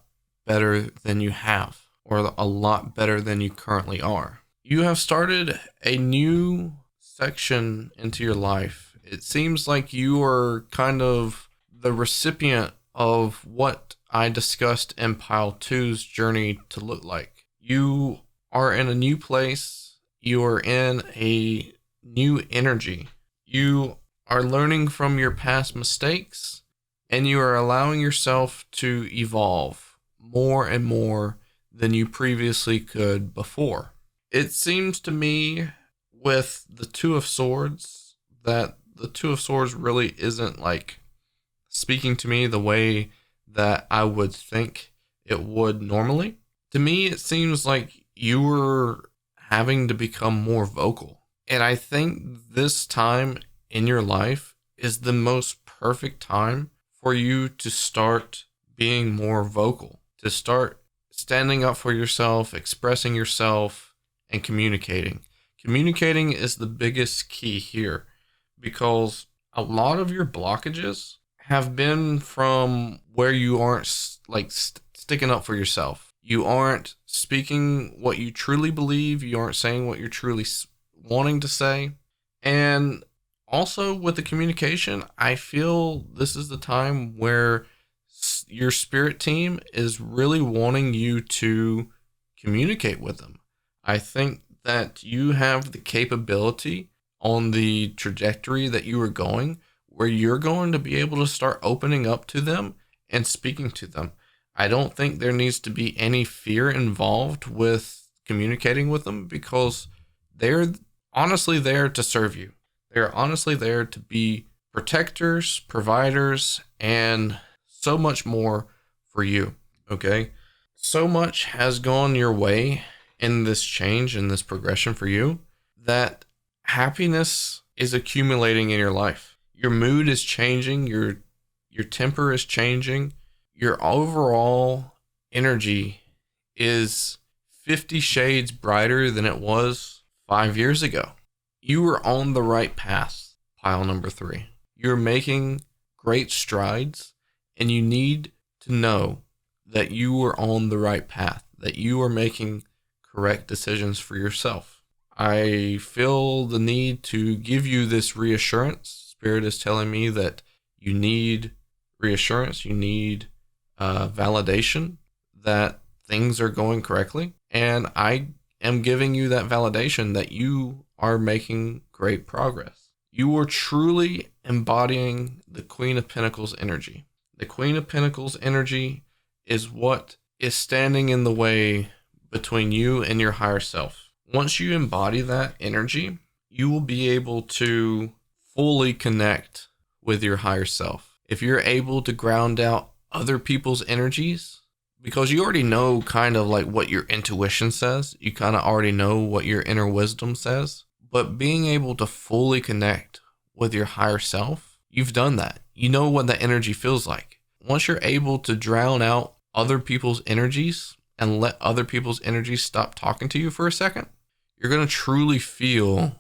better than you have, or a lot better than you currently are. You have started a new section into your life. It seems like you are kind of the recipient of what I discussed in pile 2's journey to look like. You are in a new place. You are in a new energy. You are learning from your past mistakes, and you are allowing yourself to evolve more and more than you previously could before. It seems to me with the Two of Swords that the Two of Swords really isn't like speaking to me the way that I would think it would normally. To me, it seems like you were having to become more vocal. And I think this time in your life is the most perfect time for you to start being more vocal, to start standing up for yourself, expressing yourself, and communicating. Communicating is the biggest key here, because a lot of your blockages have been from where you aren't sticking up for yourself. You aren't speaking what you truly believe. You aren't saying what you're truly wanting to say. And also with the communication, I feel this is the time where your spirit team is really wanting you to communicate with them. I think that you have the capability on the trajectory that you are going, where you're going to be able to start opening up to them and speaking to them. I don't think there needs to be any fear involved with communicating with them, because they're honestly there to serve you. They're honestly there to be protectors, providers, and so much more for you. Okay? So much has gone your way in this change, in this progression for you, that happiness is accumulating in your life. Your mood is changing, your temper is changing, your overall energy is 50 shades brighter than it was 5 years ago. You are on the right path, pile number 3. You're making great strides, and you need to know that you are on the right path, that you are making correct decisions for yourself. I feel the need to give you this reassurance. Spirit is telling me that you need reassurance, you need validation that things are going correctly. And I am giving you that validation that you are making great progress. You are truly embodying the Queen of Pentacles energy. The Queen of Pentacles energy is what is standing in the way between you and your higher self. Once you embody that energy, you will be able to fully connect with your higher self. If you're able to ground out other people's energies, because you already know kind of like what your intuition says, you kind of already know what your inner wisdom says, but being able to fully connect with your higher self, you've done that. You know what that energy feels like. Once you're able to drown out other people's energies and let other people's energies stop talking to you for a second, you're going to truly feel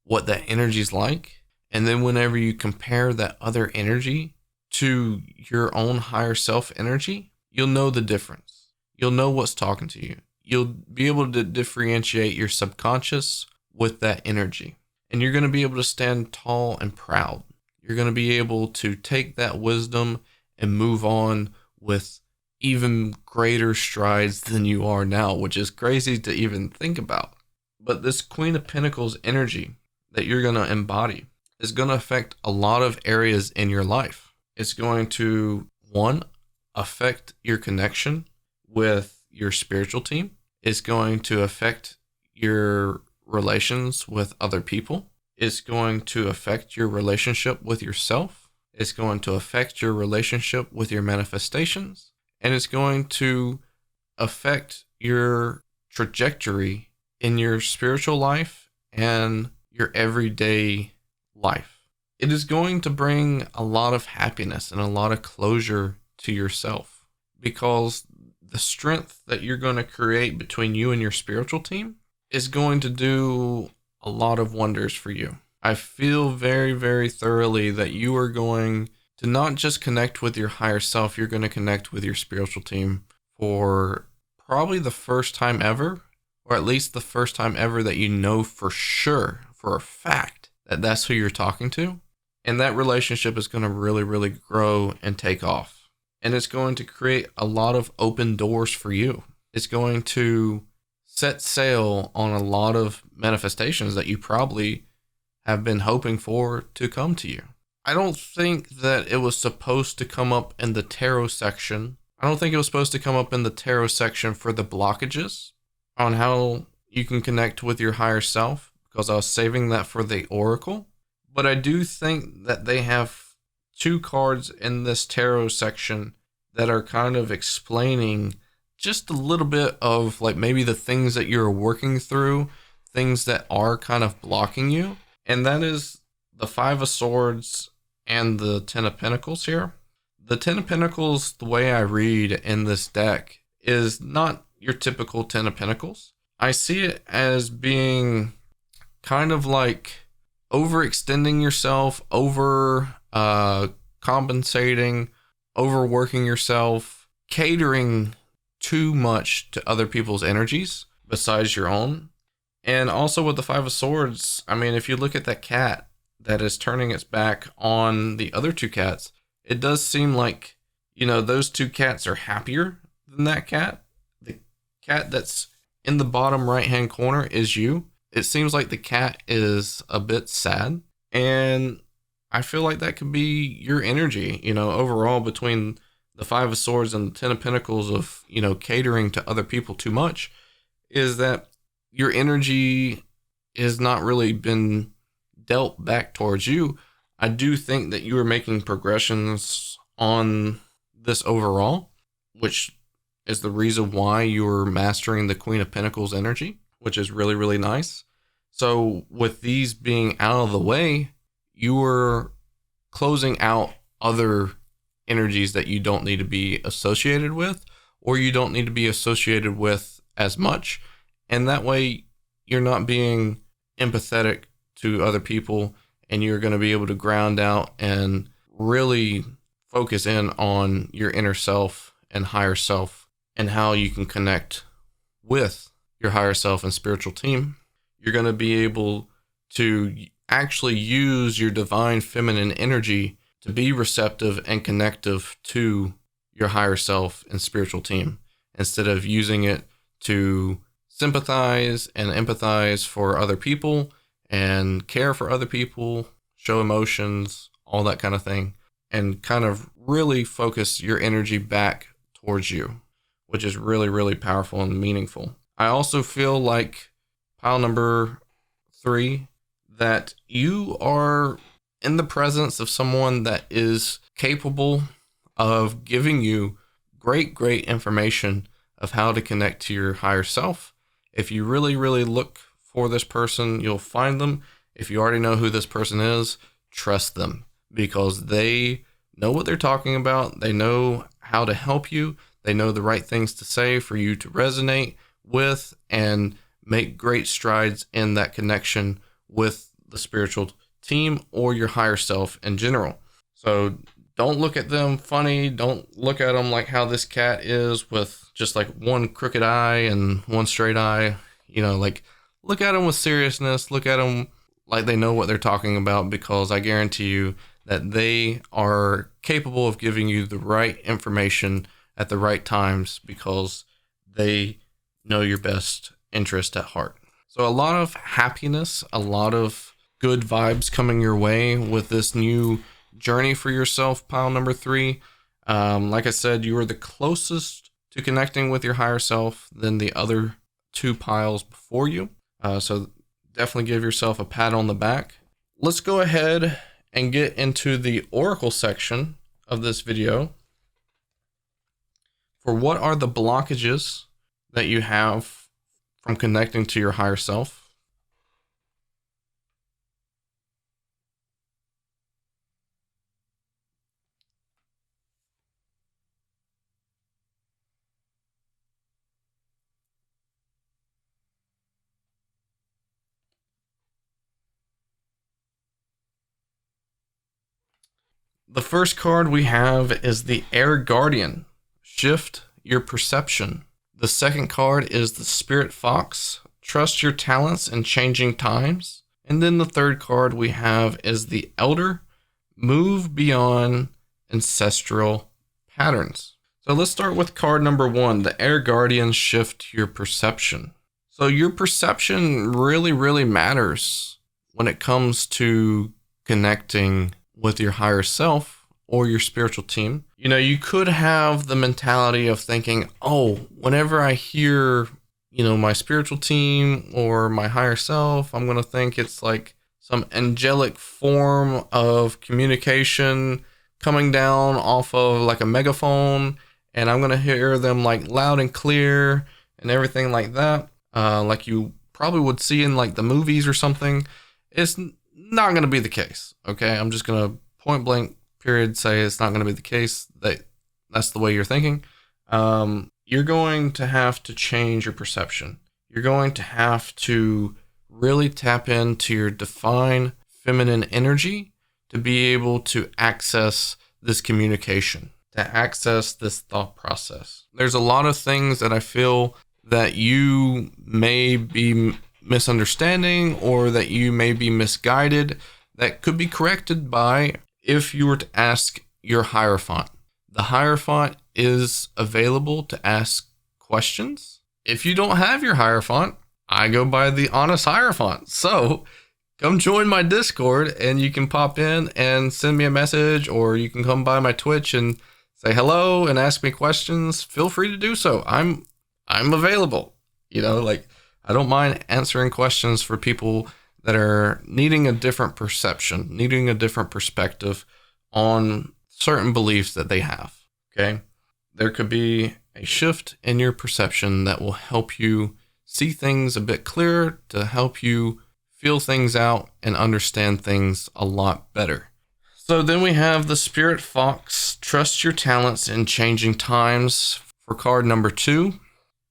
what that energy is like. And then whenever you compare that other energy to your own higher self energy, you'll know the difference. You'll know what's talking to you. You'll be able to differentiate your subconscious with that energy. And you're going to be able to stand tall and proud. You're going to be able to take that wisdom and move on with even greater strides than you are now, which is crazy to even think about. But this Queen of Pentacles energy that you're going to embody is going to affect a lot of areas in your life. It's going to, one, affect your connection with your spiritual team. It's going to affect your relations with other people. It's going to affect your relationship with yourself. It's going to affect your relationship with your manifestations. And it's going to affect your trajectory in your spiritual life and your everyday life. It is going to bring a lot of happiness and a lot of closure to yourself, because the strength that you're going to create between you and your spiritual team is going to do a lot of wonders for you. I feel very, very thoroughly that you are going to not just connect with your higher self, you're going to connect with your spiritual team for probably the first time ever, or at least the first time ever that you know for sure, for a fact, that that's who you're talking to. And that relationship is going to really, really grow and take off. And it's going to create a lot of open doors for you. It's going to set sail on a lot of manifestations that you probably have been hoping for to come to you. I don't think that it was supposed to come up in the tarot section. I don't think it was supposed to come up in the tarot section for the blockages on how you can connect with your higher self, because I was saving that for the oracle. But I do think that they have two cards in this tarot section that are kind of explaining just a little bit of like maybe the things that you're working through, things that are kind of blocking you. And that is the Five of Swords and the Ten of Pentacles here. The Ten of Pentacles, the way I read in this deck, is not your typical Ten of Pentacles. I see it as being kind of like overextending yourself, compensating, overworking yourself, catering too much to other people's energies besides your own. And also with the Five of Swords, I mean, if you look at that cat that is turning its back on the other two cats, it does seem like, you know, those two cats are happier than that cat. The cat that's in the bottom right-hand corner is you. It seems like the cat is a bit sad. And I feel like that could be your energy, you know, overall between the Five of Swords and the Ten of Pentacles of, you know, catering to other people too much, is that your energy has not really been dealt back towards you. I do think that you are making progressions on this overall, which is the reason why you're mastering the Queen of Pentacles energy, which is really, really nice. So with these being out of the way, you are closing out other energies that you don't need to be associated with, or you don't need to be associated with as much. And that way you're not being empathetic to other people, and you're going to be able to ground out and really focus in on your inner self and higher self and how you can connect with your higher self and spiritual team. You're going to be able to actually use your divine feminine energy to be receptive and connective to your higher self and spiritual team, instead of using it to sympathize and empathize for other people and care for other people, show emotions, all that kind of thing, and kind of really focus your energy back towards you, which is really, really powerful and meaningful. I also feel like pile number 3, that you are in the presence of someone that is capable of giving you great, great information of how to connect to your higher self. If you really, really look for this person, you'll find them. If you already know who this person is, trust them, because they know what they're talking about. They know how to help you. They know the right things to say for you to resonate with and make great strides in that connection with the spiritual team or your higher self in general. So don't look at them funny. Don't look at them like how this cat is with just like one crooked eye and one straight eye. You know, like look at them with seriousness. Look at them like they know what they're talking about, because I guarantee you that they are capable of giving you the right information at the right times because they know your best interest at heart. So a lot of happiness, a lot of good vibes coming your way with this new journey for yourself, pile number 3. Like I said, you are the closest to connecting with your higher self than the other 2 piles before you. So definitely give yourself a pat on the back. Let's go ahead and get into the oracle section of this video for what are the blockages that you have from connecting to your higher self. The first card we have is the Air Guardian. Shift your perception. The second card is the Spirit Fox. Trust your talents in changing times. And then the third card we have is the Elder. Move beyond ancestral patterns. So let's start with card number 1, the Air Guardian. Shift your perception. So your perception really matters when it comes to connecting with your higher self or your spiritual team. You know, you could have the mentality of thinking, oh, whenever I hear, my spiritual team or my higher self, I'm going to think it's like some angelic form of communication coming down off of like a megaphone, and I'm going to hear them like loud and clear and everything like that, like you probably would see in like the movies or something. It's not going to be the case. Okay, I'm just going to point blank period say it's not going to be the case. That's the way you're thinking. You're going to have to change your perception. You're going to have to really tap into your divine feminine energy to be able to access this communication, to access this thought process. There's a lot of things that I feel that you may be misunderstanding or that you may be misguided that could be corrected by if you were to ask your Hierophant. The Hierophant is available to ask questions. If you don't have your Hierophant, I go by the Honest Hierophant. So come join my Discord and you can pop in and send me a message, or you can come by my Twitch and say hello and ask me questions. Feel free to do so. I'm available. I don't mind answering questions for people that are needing a different perception, needing a different perspective on certain beliefs that they have. Okay? There could be a shift in your perception that will help you see things a bit clearer, to help you feel things out and understand things a lot better. So then we have the Spirit Fox. Trust your talents in changing times. For card number 2,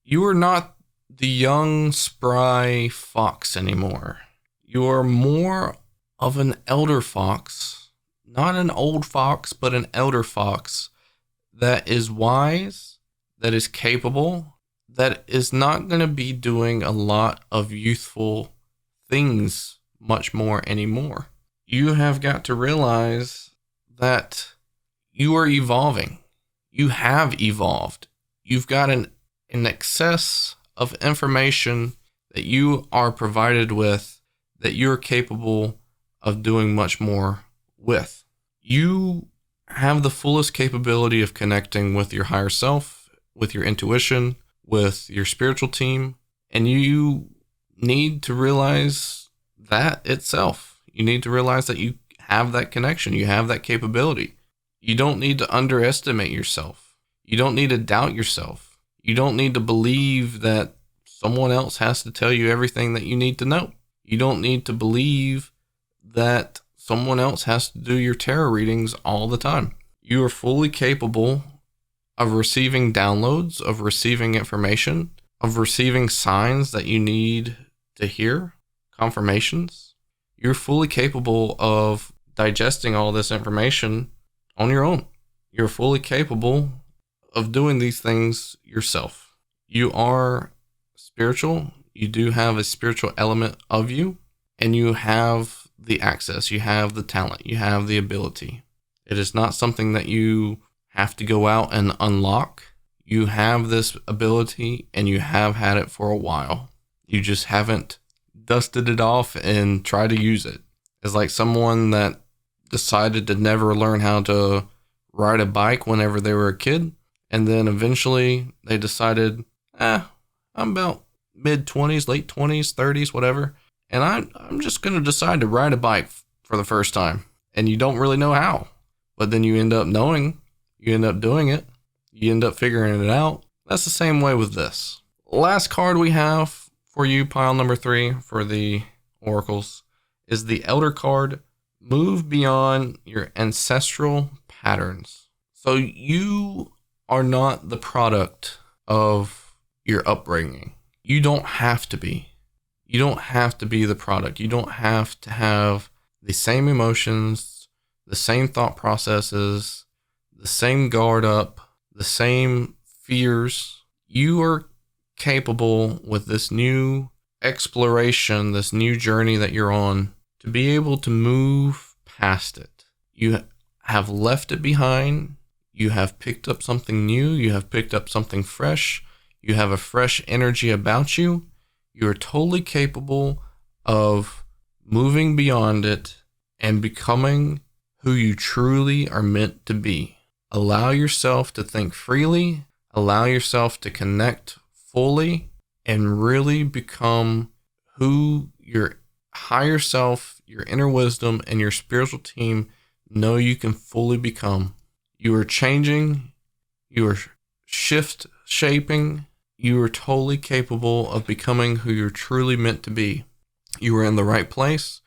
you are not the young, spry fox anymore. You are more of an elder fox, not an old fox, but an elder fox that is wise, that is capable, that is not going to be doing a lot of youthful things much more anymore. You have got to realize that you are evolving. You have evolved. You've got an excess of information that you are provided with that you're capable of doing much more with. You have the fullest capability of connecting with your higher self, with your intuition, with your spiritual team, and you need to realize that itself. You need to realize that you have that connection, you have that capability. You don't need to underestimate yourself. You don't need to doubt yourself. You don't need to believe that someone else has to tell you everything that you need to know. You don't need to believe that someone else has to do your tarot readings all the time. You are fully capable of receiving downloads, of receiving information, of receiving signs that you need to hear, confirmations. You're fully capable of digesting all this information on your own. You're fully capable of doing these things yourself. You are spiritual. You do have a spiritual element of you, and you have the access, you have the talent, you have the ability. It is not something that you have to go out and unlock. You have this ability and you have had it for a while. You just haven't dusted it off and tried to use it. It's like someone that decided to never learn how to ride a bike whenever they were a kid. And then eventually they decided, I'm about mid-20s, late 20s, 30s, whatever. And I'm just going to decide to ride a bike for the first time. And you don't really know how. But then you end up knowing, you end up doing it, you end up figuring it out. That's the same way with this. Last card we have for you, pile number 3 for the oracles, is the Elder card. Move beyond your ancestral patterns. So you are not the product of your upbringing. You don't have to be. You don't have to be the product. You don't have to have the same emotions, the same thought processes, the same guard up, the same fears. You are capable with this new exploration, this new journey that you're on, to be able to move past it. You have left it behind. You have picked up something new. You have picked up something fresh. You have a fresh energy about you. You are totally capable of moving beyond it and becoming who you truly are meant to be. Allow yourself to think freely. Allow yourself to connect fully and really become who your higher self, your inner wisdom, and your spiritual team know you can fully become. You are changing. You are shaping. You are totally capable of becoming who you're truly meant to be. You are in the right place,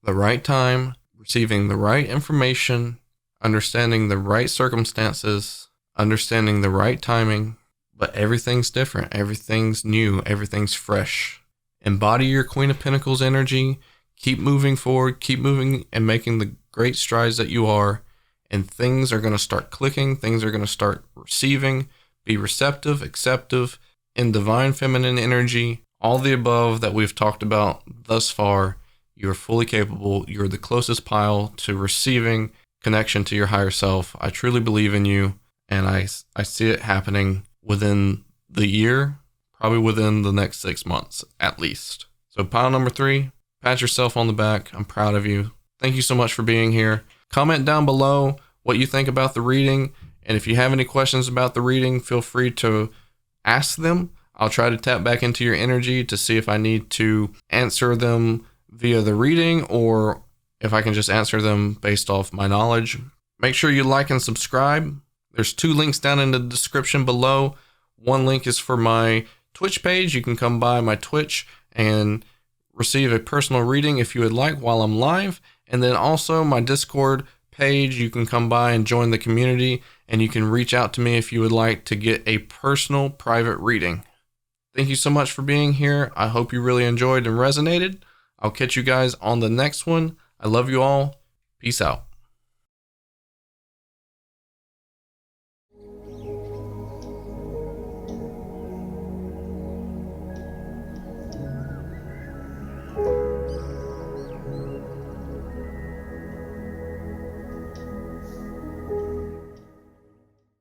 the right time, receiving the right information, understanding the right circumstances, understanding the right timing, but everything's different. Everything's new. Everything's fresh. Embody your Queen of Pentacles energy. Keep moving forward. Keep moving and making the great strides that you are. And things are going to start clicking. Things are going to start receiving. Be receptive, acceptive, in divine feminine energy. All the above that we've talked about thus far. You are fully capable. You're the closest pile to receiving connection to your higher self. I truly believe in you. And I see it happening within the year, probably within the next 6 months at least. So pile number 3, pat yourself on the back. I'm proud of you. Thank you so much for being here. Comment down below what you think about the reading. And if you have any questions about the reading, feel free to ask them. I'll try to tap back into your energy to see if I need to answer them via the reading or if I can just answer them based off my knowledge. Make sure you like and subscribe. There's 2 links down in the description below. One link is for my Twitch page. You can come by my Twitch and receive a personal reading if you would like while I'm live. And then also my Discord page. You can come by and join the community, and you can reach out to me if you would like to get a personal private reading. Thank you so much for being here. I hope you really enjoyed and resonated. I'll catch you guys on the next one. I love you all. Peace out.